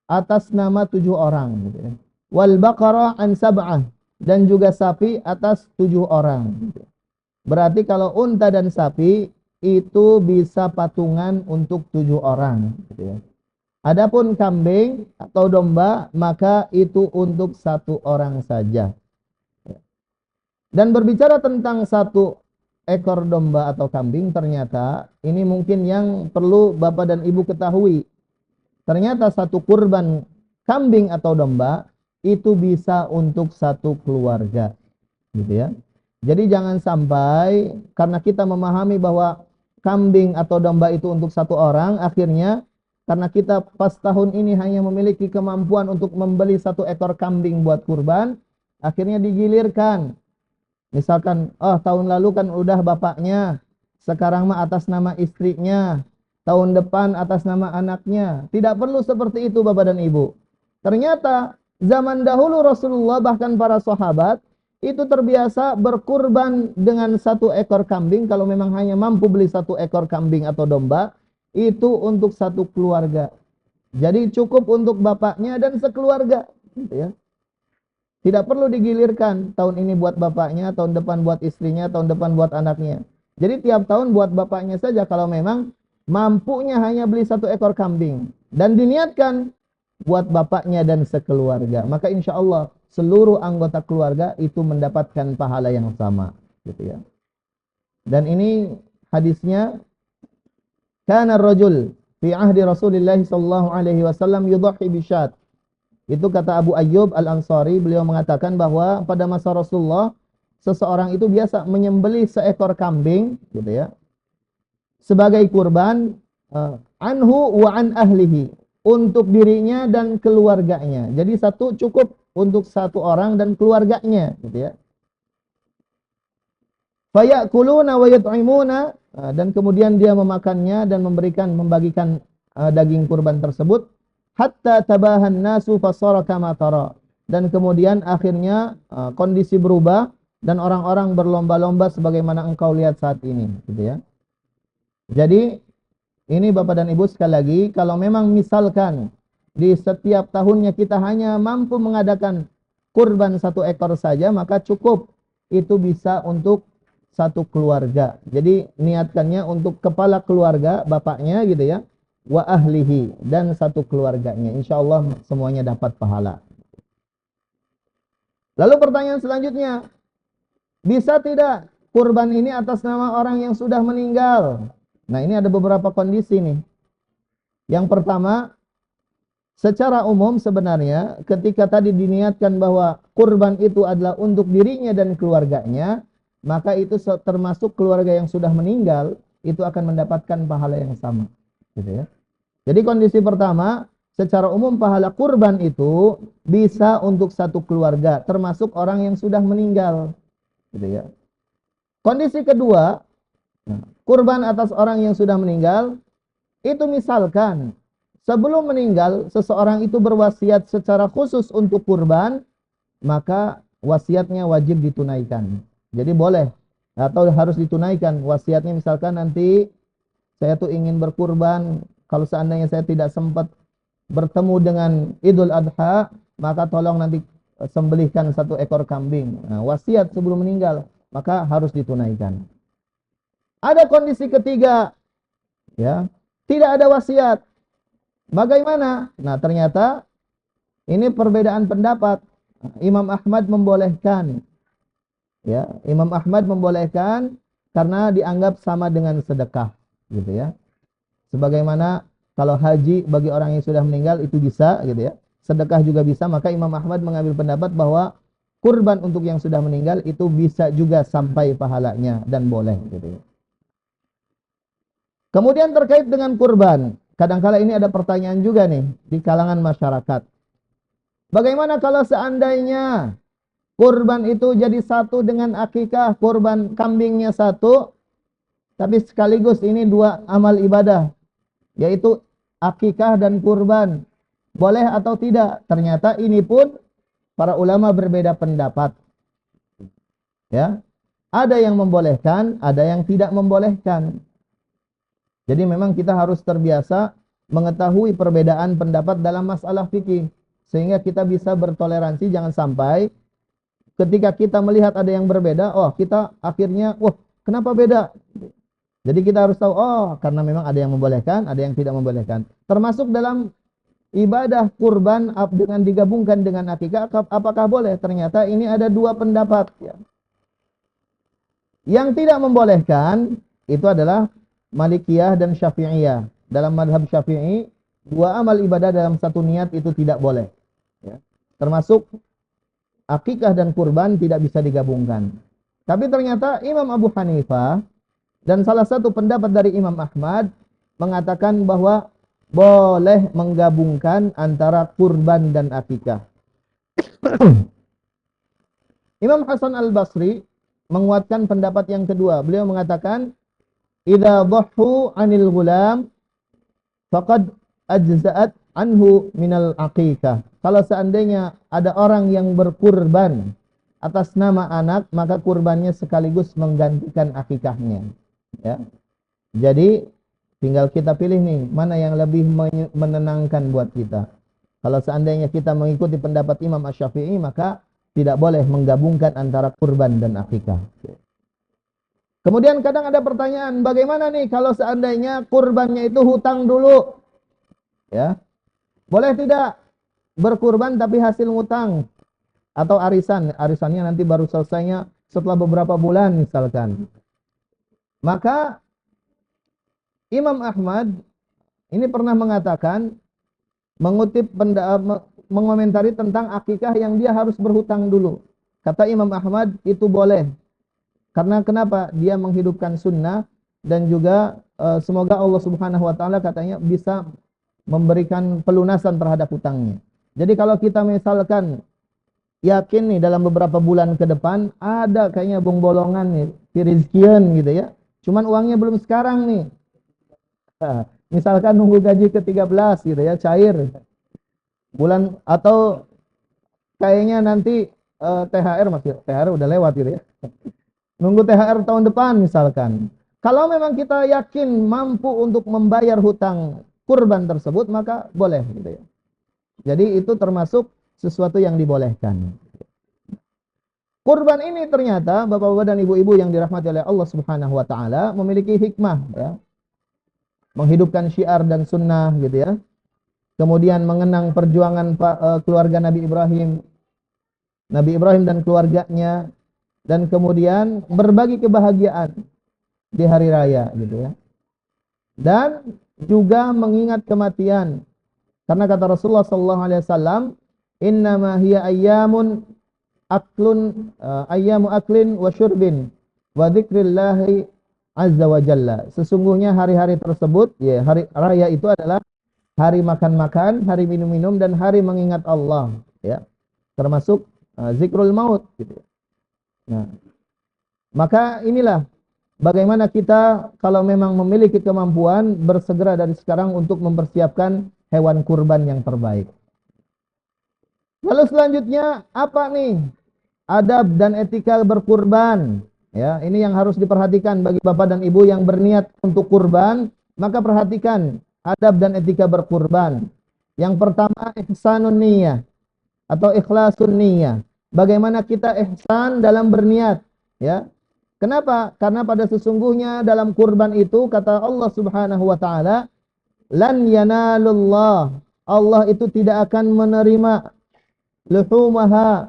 Speaker 1: atas nama 7 orang, gitu ya. Wal baqarah an sab'ah, dan juga sapi atas 7 orang, gitu. Berarti kalau unta dan sapi itu bisa patungan untuk 7 orang, gitu ya. Adapun kambing atau domba maka itu untuk 1 orang saja. Dan berbicara tentang 1 ekor domba atau kambing, ternyata ini mungkin yang perlu Bapak dan Ibu ketahui. Ternyata 1 kurban kambing atau domba itu bisa untuk 1 keluarga, gitu ya. Jadi jangan sampai karena kita memahami bahwa kambing atau domba itu untuk 1 orang, akhirnya karena kita pas tahun ini hanya memiliki kemampuan untuk membeli 1 ekor kambing buat kurban, akhirnya digilirkan. Misalkan, oh tahun lalu kan udah bapaknya, sekarang mah atas nama istrinya, tahun depan atas nama anaknya. Tidak perlu seperti itu Bapak dan Ibu. Ternyata zaman dahulu Rasulullah bahkan para sahabat itu terbiasa berkurban dengan 1 ekor kambing. Kalau memang hanya mampu beli 1 ekor kambing atau domba, itu untuk 1 keluarga. Jadi cukup untuk bapaknya dan sekeluarga, gitu ya. Tidak perlu digilirkan, tahun ini buat bapaknya, tahun depan buat istrinya, tahun depan buat anaknya. Jadi tiap tahun buat bapaknya saja kalau memang mampunya hanya beli 1 ekor kambing. Dan diniatkan buat bapaknya dan sekeluarga. Maka insya Allah seluruh anggota keluarga itu mendapatkan pahala yang sama, gitu ya. Dan ini hadisnya, kana rajul fi ahdi Rasulillah sallallahu alaihi wasallam yudhi bisyat. Itu kata Abu Ayyub Al-Ansari, beliau mengatakan bahwa pada masa Rasulullah seseorang itu biasa menyembelih seekor kambing, gitu ya, sebagai kurban, anhu wa an ahlihi, untuk dirinya dan keluarganya. Jadi 1 cukup untuk 1 orang dan keluarganya, gitu ya. Fayakuluna wa yut'imuna, dan kemudian dia memakannya dan membagikan daging kurban tersebut, hatta tabahan nasu fasara kama tara. Dan kemudian akhirnya kondisi berubah dan orang-orang berlomba-lomba sebagaimana engkau lihat saat ini, gitu ya. Jadi ini Bapak dan Ibu sekali lagi, kalau memang misalkan di setiap tahunnya kita hanya mampu mengadakan kurban 1 ekor saja, maka cukup itu bisa untuk 1 keluarga. Jadi niatkannya untuk kepala keluarga, bapaknya, gitu ya, wa ahlihi, dan 1 keluarganya. Insyaallah semuanya dapat pahala. Lalu pertanyaan selanjutnya, bisa tidak kurban ini atas nama orang yang sudah meninggal? Nah, ini ada beberapa kondisi nih. Yang pertama, secara umum sebenarnya ketika tadi diniatkan bahwa kurban itu adalah untuk dirinya dan keluarganya, maka itu termasuk keluarga yang sudah meninggal, itu akan mendapatkan pahala yang sama, gitu ya. Jadi kondisi pertama, secara umum pahala kurban itu bisa untuk 1 keluarga, termasuk orang yang sudah meninggal, gitu ya. Kondisi kedua, kurban atas orang yang sudah meninggal, itu misalkan sebelum meninggal seseorang itu berwasiat secara khusus untuk kurban, maka wasiatnya wajib ditunaikan. Jadi boleh atau harus ditunaikan wasiatnya. Misalkan nanti saya tuh ingin berkurban, kalau seandainya saya tidak sempat bertemu dengan Idul Adha, maka tolong nanti sembelihkan 1 ekor kambing. Nah, wasiat sebelum meninggal. maka harus ditunaikan. Ada kondisi ketiga, ya, tidak ada wasiat. Bagaimana? Nah, ternyata ini perbedaan pendapat. Imam Ahmad membolehkan. Ya, Imam Ahmad membolehkan karena dianggap sama dengan sedekah, gitu ya. Sebagaimana kalau haji bagi orang yang sudah meninggal itu bisa, gitu ya. Sedekah juga bisa, maka Imam Ahmad mengambil pendapat bahwa kurban untuk yang sudah meninggal itu bisa juga sampai pahalanya dan boleh, gitu ya. Kemudian terkait dengan kurban, kadangkala ini ada pertanyaan juga nih di kalangan masyarakat. Bagaimana kalau seandainya kurban itu jadi satu dengan akikah, kurban kambingnya satu, tapi sekaligus ini dua amal ibadah, yaitu akikah dan kurban. Boleh atau tidak? Ternyata ini pun para ulama berbeda pendapat. Ya, ada yang membolehkan, ada yang tidak membolehkan. Jadi memang kita harus terbiasa mengetahui perbedaan pendapat dalam masalah fikih, sehingga kita bisa bertoleransi. Jangan sampai ketika kita melihat ada yang berbeda, oh kita akhirnya, wah kenapa beda? Jadi kita harus tahu, oh karena memang ada yang membolehkan, ada yang tidak membolehkan. Termasuk dalam ibadah kurban dengan digabungkan dengan akikah, apakah boleh? Ternyata ini ada dua pendapat. Ya. Yang tidak membolehkan itu adalah Malikiyah dan Syafi'iyah. Dalam madhab Syafi'i, dua amal ibadah dalam satu niat itu tidak boleh. Ya. Termasuk akikah dan kurban tidak bisa digabungkan. Tapi ternyata Imam Abu Hanifah dan salah satu pendapat dari Imam Ahmad mengatakan bahwa boleh menggabungkan antara kurban dan akikah. Imam Hasan Al-Basri menguatkan pendapat yang kedua. Beliau mengatakan, "Idza dhahhu 'anil ghulam faqad ajza'at anhu minal aqiqah." Kalau seandainya ada orang yang berkurban atas nama anak, maka kurbannya sekaligus menggantikan akikahnya. Ya. Jadi tinggal kita pilih nih, mana yang lebih menenangkan buat kita. Kalau seandainya kita mengikuti pendapat Imam Asy-Syafi'i, maka tidak boleh menggabungkan antara kurban dan akikah. Kemudian kadang ada pertanyaan, bagaimana nih kalau seandainya kurbannya itu hutang dulu? Ya. Boleh tidak berkurban tapi hasil ngutang atau arisan? Arisannya nanti baru selesainya setelah beberapa bulan misalkan. Maka Imam Ahmad ini pernah mengatakan, mengutip mengomentari tentang akikah yang dia harus berhutang dulu. Kata Imam Ahmad itu boleh. Karena kenapa? Dia menghidupkan sunnah dan juga semoga Allah Subhanahu wa taala katanya bisa memberikan pelunasan terhadap hutangnya. Jadi kalau kita misalkan yakin nih dalam beberapa bulan ke depan ada kayaknya bolongan nih, rizkian gitu ya. Cuman uangnya belum sekarang nih. Nah, misalkan nunggu gaji ke-13 gitu ya, cair. Bulan atau kayaknya nanti THR udah lewat gitu ya. Nunggu THR tahun depan misalkan. Kalau memang kita yakin mampu untuk membayar hutang kurban tersebut, maka boleh gitu ya. Jadi itu termasuk sesuatu yang dibolehkan. Kurban ini ternyata Bapak-bapak dan Ibu-ibu yang dirahmati oleh Allah Subhanahu wa taala memiliki hikmah ya. Menghidupkan syiar dan sunnah gitu ya. Kemudian mengenang perjuangan keluarga Nabi Ibrahim. Nabi Ibrahim dan keluarganya, dan kemudian berbagi kebahagiaan di hari raya gitu ya. Dan juga mengingat kematian. Karena kata Rasulullah sallallahu alaihi wasallam, "Innama hiya ayyamu aklin wa syurbin wa dzikrillahi azza wa jalla." Sesungguhnya hari-hari tersebut, ya, hari raya itu adalah hari makan-makan, hari minum-minum, dan hari mengingat Allah, ya. Termasuk zikrul maut gitu. Nah, maka inilah bagaimana kita kalau memang memiliki kemampuan bersegera dari sekarang untuk mempersiapkan hewan kurban yang terbaik. Lalu selanjutnya apa nih adab dan etika berkurban? Ya, ini yang harus diperhatikan bagi bapak dan ibu yang berniat untuk kurban, maka perhatikan adab dan etika berkurban. Yang pertama, ihsanun niyah atau ikhlasun niyah. Bagaimana kita ihsan dalam berniat, ya. Kenapa? Karena pada sesungguhnya dalam kurban itu kata Allah Subhanahu wa taala, lan yanalullah. Allah itu tidak akan menerima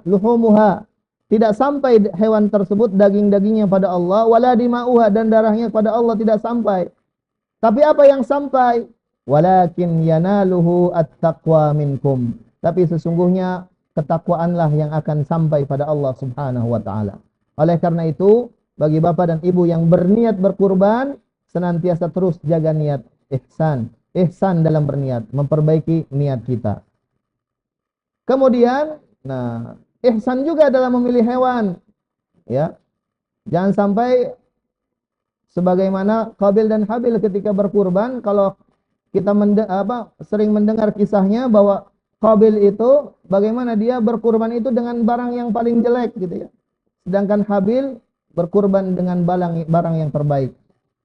Speaker 1: luhumuha. Tidak sampai hewan tersebut daging-dagingnya pada Allah, wala dima'uha, dan darahnya pada Allah tidak sampai. Tapi apa yang sampai? Walakin yanaluhu at-taqwa minkum. Tapi sesungguhnya ketakwaanlah yang akan sampai pada Allah Subhanahu wa taala. Oleh karena itu, bagi bapak dan ibu yang berniat berkurban, senantiasa terus jaga niat ihsan. Ihsan dalam berniat, memperbaiki niat kita. Kemudian, ihsan juga dalam memilih hewan. Ya. Jangan sampai sebagaimana Qabil dan Habil ketika berkurban, kalau kita sering mendengar kisahnya bahwa Qabil itu bagaimana dia berkurban itu dengan barang yang paling jelek gitu ya. Sedangkan Habil berkurban dengan barang yang terbaik.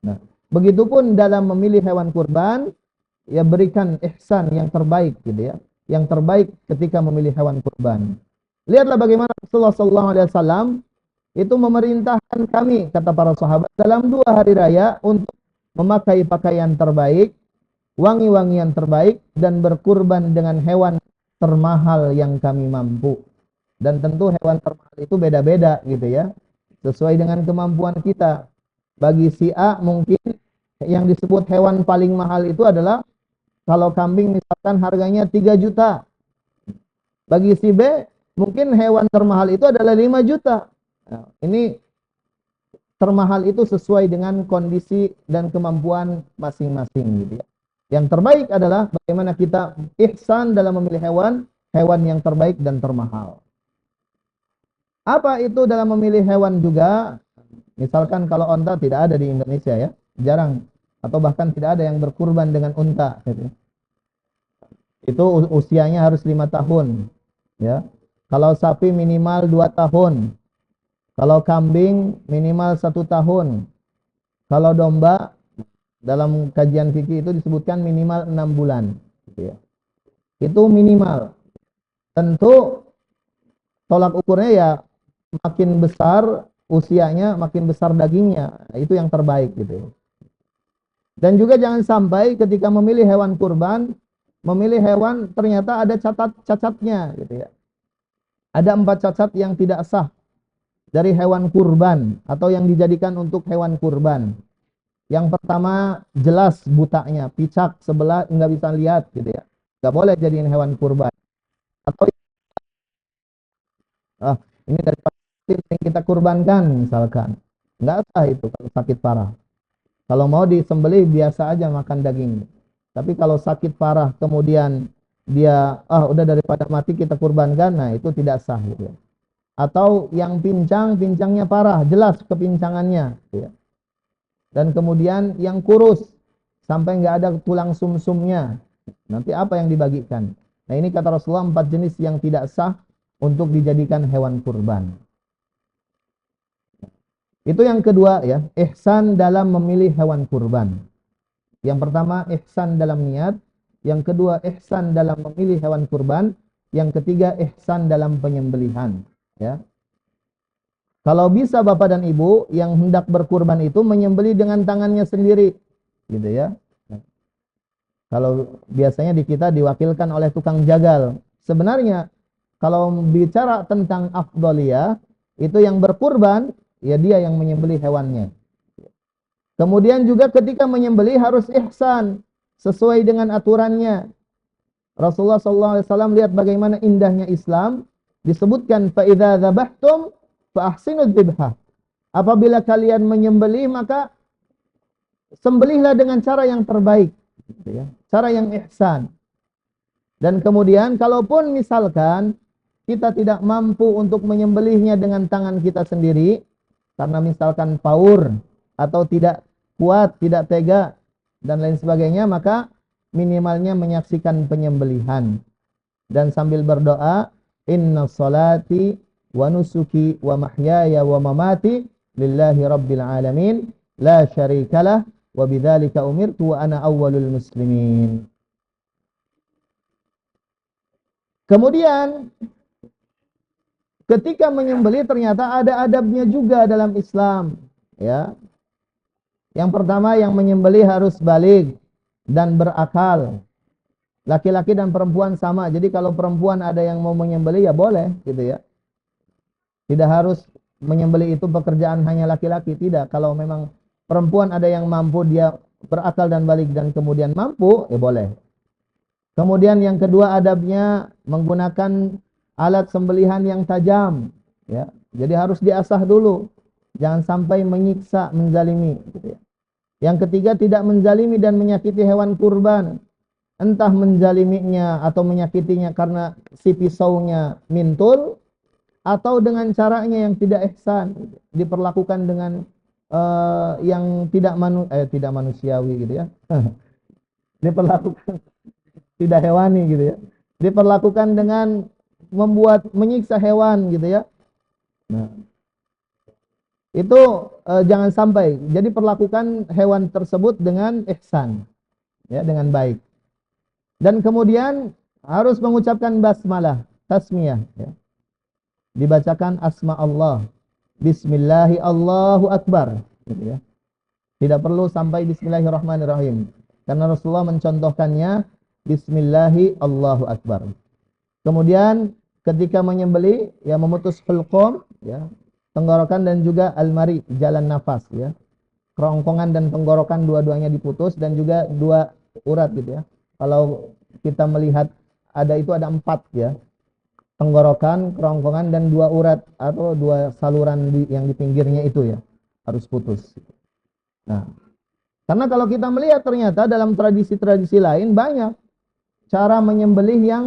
Speaker 1: Nah, begitupun dalam memilih hewan kurban, ya berikan ihsan yang terbaik gitu ya. Yang terbaik ketika memilih hewan kurban. Lihatlah bagaimana Rasulullah SAW itu memerintahkan kami, kata para sahabat, dalam 2 hari raya untuk memakai pakaian terbaik, wangi-wangian terbaik, dan berkurban dengan hewan termahal yang kami mampu. Dan tentu hewan termahal itu beda-beda gitu ya, sesuai dengan kemampuan kita. Bagi si A mungkin yang disebut hewan paling mahal itu adalah kalau kambing misalkan harganya 3 juta. Bagi si B mungkin hewan termahal itu adalah 5 juta. Nah, ini termahal itu sesuai dengan kondisi dan kemampuan masing-masing gitu ya. Yang terbaik adalah bagaimana kita ihsan dalam memilih hewan yang terbaik dan termahal. Apa itu dalam memilih hewan juga? Misalkan kalau onta tidak ada di Indonesia ya, jarang atau bahkan tidak ada yang berkurban dengan unta gitu. Itu usianya harus 5 tahun ya. Kalau sapi minimal 2 tahun. Kalau kambing minimal 1 tahun. Kalau domba dalam kajian fikih itu disebutkan minimal 6 bulan gitu ya. Itu minimal. Tentu tolak ukurnya ya makin besar usianya, makin besar dagingnya. Itu yang terbaik gitu ya. Dan juga jangan sampai ketika memilih hewan kurban, memilih hewan ternyata ada cacatnya gitu ya. Ada 4 cacat yang tidak sah dari hewan kurban atau yang dijadikan untuk hewan kurban. Yang pertama, jelas butanya, picak sebelah nggak bisa lihat gitu ya. Nggak boleh jadiin hewan kurban. Atau ini dari yang kita kurbankan misalkan. Nggak sah itu kalau sakit parah. Kalau mau disembelih biasa aja makan daging. Tapi kalau sakit parah kemudian dia udah daripada mati kita kurbankan, nah itu tidak sah gitu ya. Atau yang pincangnya parah, jelas kepincangannya gitu ya. Dan kemudian yang kurus sampai nggak ada tulang sumsumnya. Nanti apa yang dibagikan? Nah, ini kata Rasulullah 4 jenis yang tidak sah untuk dijadikan hewan kurban. Itu yang kedua ya, ihsan dalam memilih hewan kurban. Yang pertama ihsan dalam niat, yang kedua ihsan dalam memilih hewan kurban, yang ketiga ihsan dalam penyembelihan, ya. Kalau bisa Bapak dan Ibu yang hendak berkurban itu menyembelih dengan tangannya sendiri, gitu ya. Kalau biasanya di kita diwakilkan oleh tukang jagal. Sebenarnya kalau bicara tentang afdaliyah, itu yang berkurban ya dia yang menyembelih hewannya. Kemudian juga ketika menyembelih harus ihsan sesuai dengan aturannya. Rasulullah SAW lihat bagaimana indahnya Islam, disebutkan fa idza dzabhtum fa ahsinudz dzibhah. Apabila kalian menyembelih maka sembelihlah dengan cara yang terbaik, gitu ya. Cara yang ihsan. Dan kemudian kalaupun misalkan kita tidak mampu untuk menyembelihnya dengan tangan kita sendiri karena misalkan paur atau tidak kuat, tidak tega dan lain sebagainya, maka minimalnya menyaksikan penyembelihan dan sambil berdoa, inna salati wa nusuki wa mahyaya wa mamati lillahi rabbil alamin la syarikalah wa bidzalika umirtu wa ana awwalul muslimin. Kemudian ketika menyembelih ternyata ada adabnya juga dalam Islam. ya. Yang pertama, yang menyembelih harus baligh dan berakal. Laki-laki dan perempuan sama. Jadi kalau perempuan ada yang mau menyembelih ya boleh gitu ya. Tidak harus menyembelih itu pekerjaan hanya laki-laki, tidak. Kalau memang perempuan ada yang mampu, dia berakal dan baligh dan kemudian mampu, ya boleh. Kemudian yang kedua adabnya menggunakan alat sembelihan yang tajam, ya. Jadi harus diasah dulu. Jangan sampai menyiksa, menzalimi gitu ya. Yang ketiga, tidak menzalimi dan menyakiti hewan kurban. Entah menzaliminya atau menyakitinya karena si pisaunya mintul, atau dengan caranya yang tidak ihsan, diperlakukan dengan yang tidak manusiawi gitu ya. Diperlakukan tidak hewani gitu ya. Diperlakukan dengan menyiksa hewan gitu ya. Nah, itu jangan sampai. Jadi perlakukan hewan tersebut dengan ihsan, ya, dengan baik. Dan kemudian harus mengucapkan basmalah, tasmiyah, ya. Dibacakan asma Allah. Bismillahi Allahu Akbar, gitu ya. Tidak perlu sampai Bismillahirrahmanirrahim. Karena Rasulullah mencontohkannya Bismillahi Allahu Akbar. Kemudian ketika menyembelih, ya, memutus hulqum, ya, tenggorokan dan juga almari, jalan nafas, ya. Kerongkongan dan tenggorokan dua-duanya diputus dan juga dua urat gitu ya. Kalau kita melihat ada 4 ya. Tenggorokan, kerongkongan dan dua urat atau dua saluran yang di pinggirnya itu ya harus putus. Nah, karena kalau kita melihat ternyata dalam tradisi-tradisi lain banyak cara menyembelih yang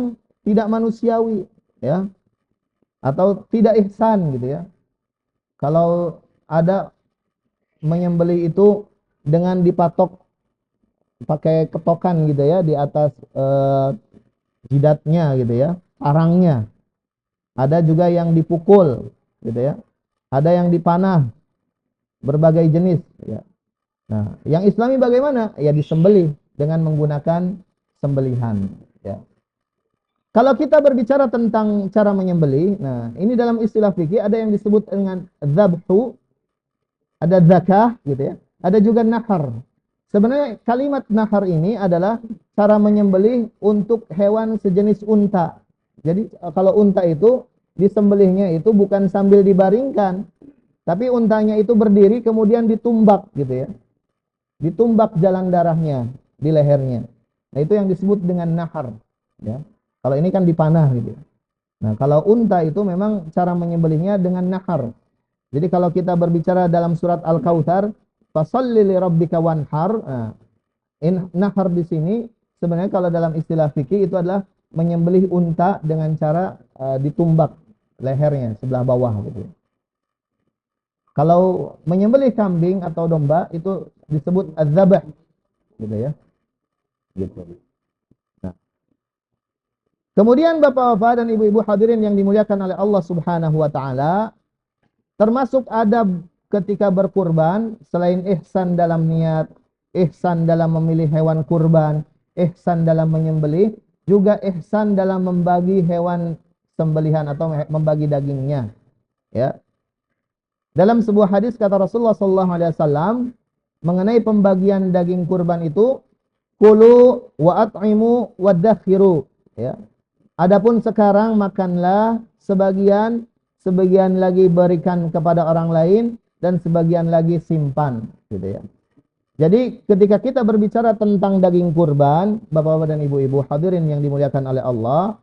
Speaker 1: tidak manusiawi, ya, atau tidak ihsan gitu ya. Kalau ada menyembelih itu dengan dipatok pakai ketokan gitu ya di atas jidatnya gitu ya, parangnya. Ada juga yang dipukul gitu ya. Ada yang dipanah berbagai jenis ya. Nah, yang Islami bagaimana? Ya disembelih dengan menggunakan sembelihan ya. Kalau kita berbicara tentang cara menyembelih, nah ini dalam istilah fikih ada yang disebut dengan dzabhu, ada zakah gitu ya. Ada juga nahar. Sebenarnya kalimat nahar ini adalah cara menyembelih untuk hewan sejenis unta. Jadi kalau unta itu disembelihnya itu bukan sambil dibaringkan, tapi untanya itu berdiri kemudian ditumbak gitu ya. Ditumbak jalan darahnya di lehernya. Nah, itu yang disebut dengan nahar ya. Kalau ini kan dipanah gitu. Nah, kalau unta itu memang cara menyembelihnya dengan nahar. Jadi kalau kita berbicara dalam surat Al-Kautsar, fasholli li rabbika wanhar. Nah, nahar di sini sebenarnya kalau dalam istilah fikih itu adalah menyembelih unta dengan cara ditumbak lehernya sebelah bawah gitu. Kalau menyembelih kambing atau domba itu disebut az-zabh gitu ya. Gitu. Nah, kemudian Bapak-bapak dan Ibu-ibu hadirin yang dimuliakan oleh Allah Subhanahu wa taala, termasuk adab ketika berkurban selain ihsan dalam niat, ihsan dalam memilih hewan kurban, ihsan dalam menyembelih, juga ihsan dalam membagi hewan sembelihan atau membagi dagingnya. Ya. Dalam sebuah hadis kata Rasulullah SAW mengenai pembagian daging kurban itu, kulu wa at'imu wa dakhiru. Ya. Adapun sekarang makanlah sebagian lagi berikan kepada orang lain dan sebagian lagi simpan, gitu ya. Jadi ketika kita berbicara tentang daging kurban, Bapak-bapak dan Ibu-ibu hadirin yang dimuliakan oleh Allah,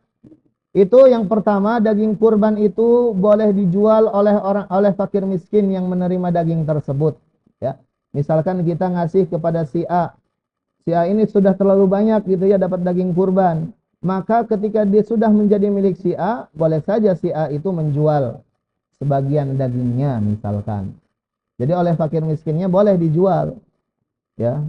Speaker 1: itu yang pertama, daging kurban itu boleh dijual oleh fakir miskin yang menerima daging tersebut, ya. Misalkan kita ngasih kepada si A. Si A ini sudah terlalu banyak gitu ya dapat daging kurban. Maka ketika dia sudah menjadi milik si A, boleh saja si A itu menjual sebagian dagingnya misalkan. Jadi oleh fakir miskinnya boleh dijual, ya.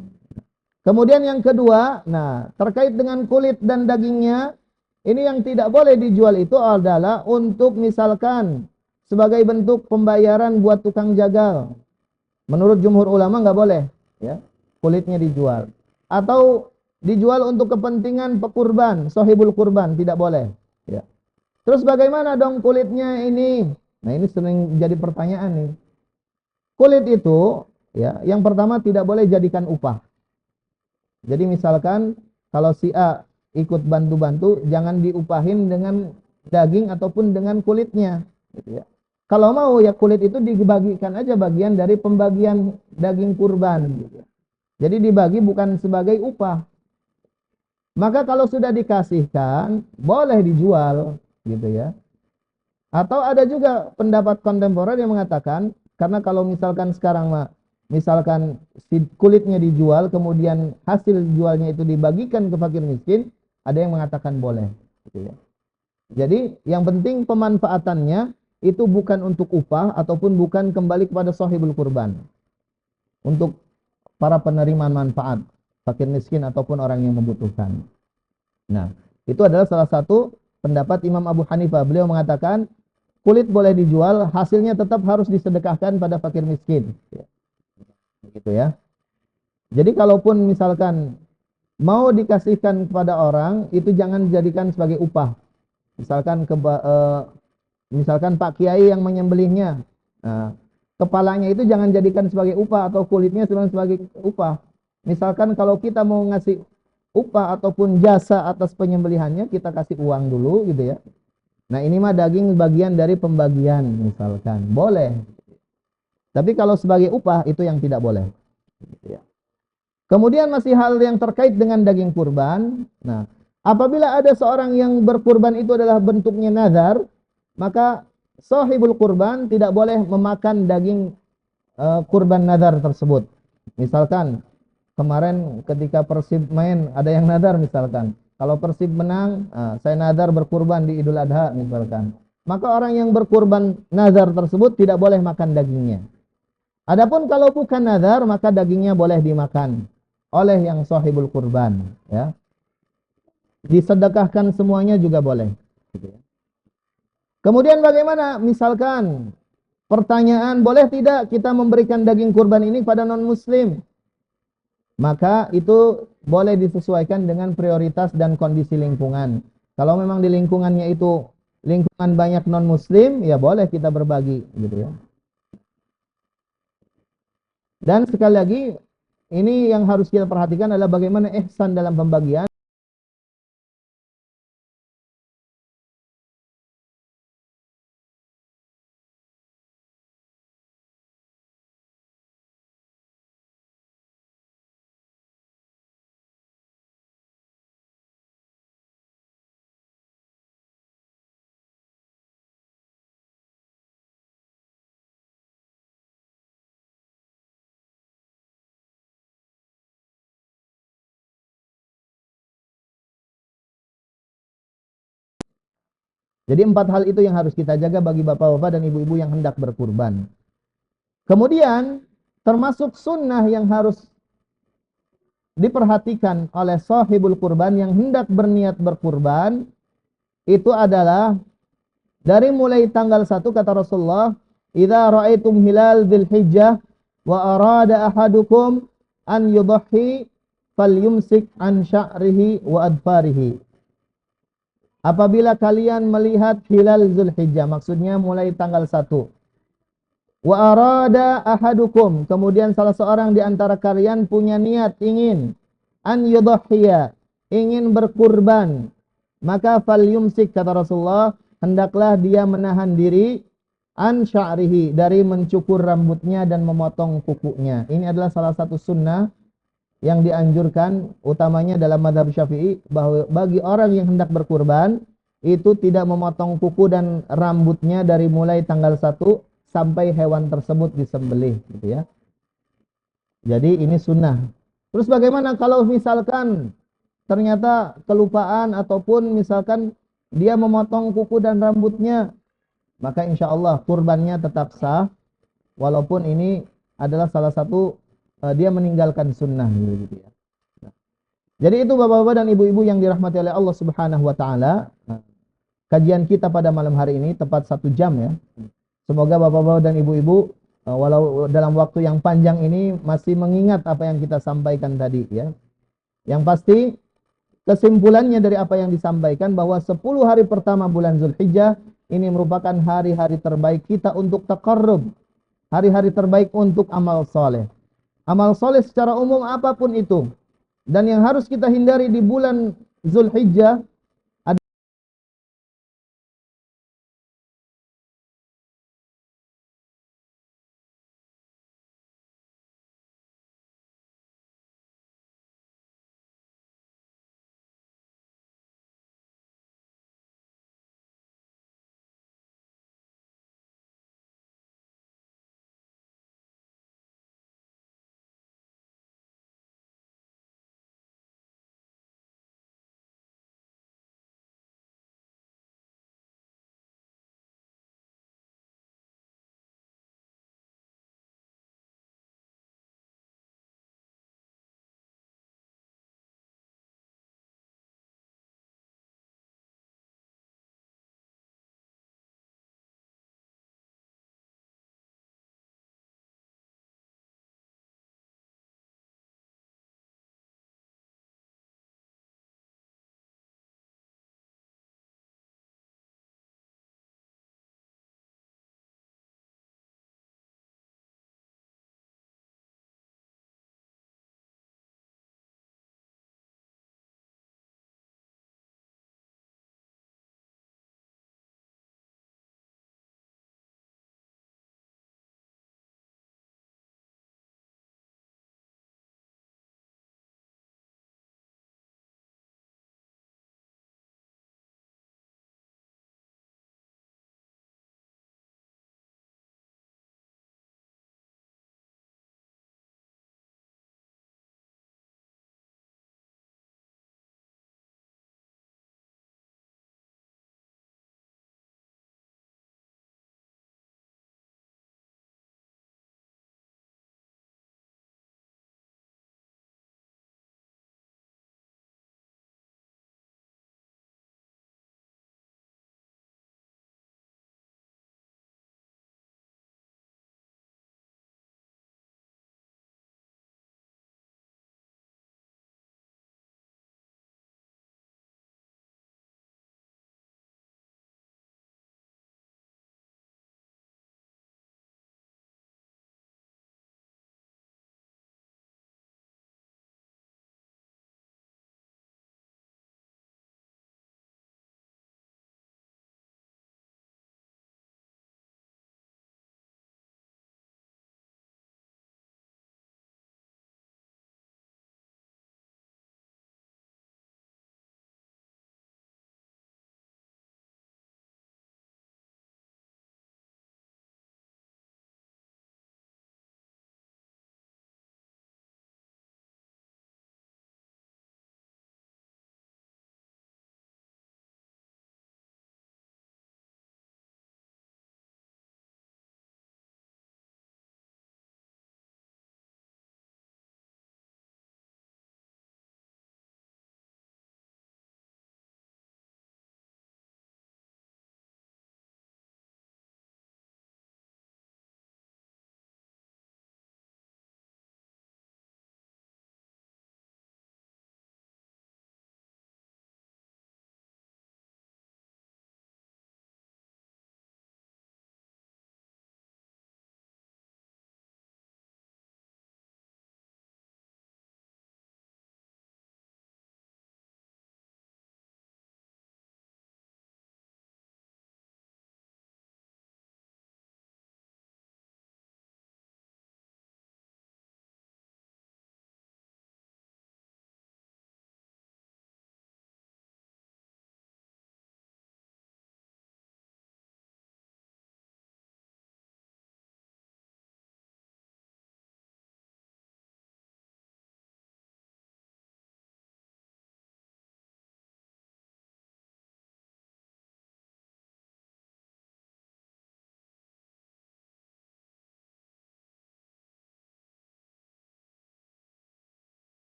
Speaker 1: Kemudian yang kedua, nah, terkait dengan kulit dan dagingnya, ini yang tidak boleh dijual itu adalah untuk misalkan sebagai bentuk pembayaran buat tukang jagal. Menurut jumhur ulama nggak boleh, ya, kulitnya dijual. Atau dijual untuk kepentingan pekurban, sohibul kurban, tidak boleh. Ya. Terus bagaimana dong kulitnya ini? Nah, ini sering jadi pertanyaan nih. Kulit itu ya, yang pertama tidak boleh jadikan upah. Jadi misalkan kalau si A ikut bantu-bantu, jangan diupahin dengan daging ataupun dengan kulitnya, gitu ya. Kalau mau ya kulit itu dibagikan aja bagian dari pembagian daging kurban, gitu. Jadi dibagi bukan sebagai upah. Maka kalau sudah dikasihkan, boleh dijual, gitu ya. Atau ada juga pendapat kontemporer yang mengatakan, karena kalau misalkan sekarang misalkan si kulitnya dijual, kemudian hasil jualnya itu dibagikan ke fakir miskin, ada yang mengatakan boleh, gitu ya. Jadi yang penting pemanfaatannya itu bukan untuk upah ataupun bukan kembali kepada sahibul kurban. Untuk para penerima manfaat, fakir miskin ataupun orang yang membutuhkan. Nah, itu adalah salah satu pendapat Imam Abu Hanifah. Beliau mengatakan kulit boleh dijual, hasilnya tetap harus disedekahkan pada fakir miskin. Begitu ya. Jadi kalaupun misalkan mau dikasihkan kepada orang, itu jangan dijadikan sebagai upah. Misalkan misalkan Pak Kiai yang menyembelihnya, nah, kepalanya itu jangan jadikan sebagai upah atau kulitnya sebagai upah. Misalkan kalau kita mau ngasih upah ataupun jasa atas penyembelihannya, kita kasih uang dulu gitu ya. Nah ini mah daging bagian dari pembagian misalkan, boleh. Tapi kalau sebagai upah itu yang tidak boleh. Gitu ya. Kemudian masih hal yang terkait dengan daging kurban. Nah, apabila ada seorang yang berkurban itu adalah bentuknya nazar, maka sahibul kurban tidak boleh memakan daging kurban nazar tersebut. Misalkan kemarin ketika Persib main ada yang nazar misalkan. Kalau Persib menang, saya nazar berkurban di Idul Adha misalkan. Maka orang yang berkurban nazar tersebut tidak boleh makan dagingnya. Adapun kalau bukan nazar, maka dagingnya boleh dimakan oleh yang sahibul kurban, ya. Disedekahkan semuanya juga boleh. Kemudian bagaimana? Misalkan pertanyaan, boleh tidak kita memberikan daging kurban ini pada non-muslim? Maka itu boleh disesuaikan dengan prioritas dan kondisi lingkungan. Kalau memang di lingkungannya itu lingkungan banyak non-muslim, ya boleh kita berbagi, gitu ya. Dan sekali lagi, ini yang harus kita perhatikan adalah bagaimana ihsan dalam pembagian. Jadi 4 hal itu yang harus kita jaga bagi bapak-bapak dan ibu-ibu yang hendak berkurban. Kemudian termasuk sunnah yang harus diperhatikan oleh sahibul kurban yang hendak berniat berkurban, itu adalah dari mulai tanggal 1 kata Rasulullah, "Idza ra'aitum hilal dzulhijjah wa arada ahadukum an yudhi falyumsik an sya'rihi wa adfarihi." Apabila kalian melihat hilal Zulhijjah, maksudnya mulai tanggal 1. Wa arada ahadukum, kemudian salah seorang di antara kalian punya niat ingin an yudhiya, ingin berkurban, maka falyumsik kata Rasulullah, hendaklah dia menahan diri an sya'rihi, dari mencukur rambutnya dan memotong kukunya. Ini adalah salah satu sunnah yang dianjurkan utamanya dalam mazhab Syafi'i, bahwa bagi orang yang hendak berkurban itu tidak memotong kuku dan rambutnya dari mulai tanggal 1 sampai hewan tersebut disembelih, gitu ya. Jadi ini sunnah. Terus bagaimana kalau misalkan ternyata kelupaan ataupun misalkan dia memotong kuku dan rambutnya, maka insya Allah kurbannya tetap sah, walaupun ini adalah salah satu dia meninggalkan sunnah, gitu ya. Nah, jadi itu bapak-bapak dan ibu-ibu yang dirahmati oleh Allah Subhanahu wa taala. Nah, kajian kita pada malam hari ini tepat 1 jam ya. Semoga bapak-bapak dan ibu-ibu walau dalam waktu yang panjang ini masih mengingat apa yang kita sampaikan tadi ya. Yang pasti kesimpulannya dari apa yang disampaikan bahwa 10 hari pertama bulan Zulhijjah ini merupakan hari-hari terbaik kita untuk taqarrub, hari-hari terbaik untuk amal soleh. Amal soleh secara umum apapun itu. Dan yang harus kita hindari di bulan Zulhijjah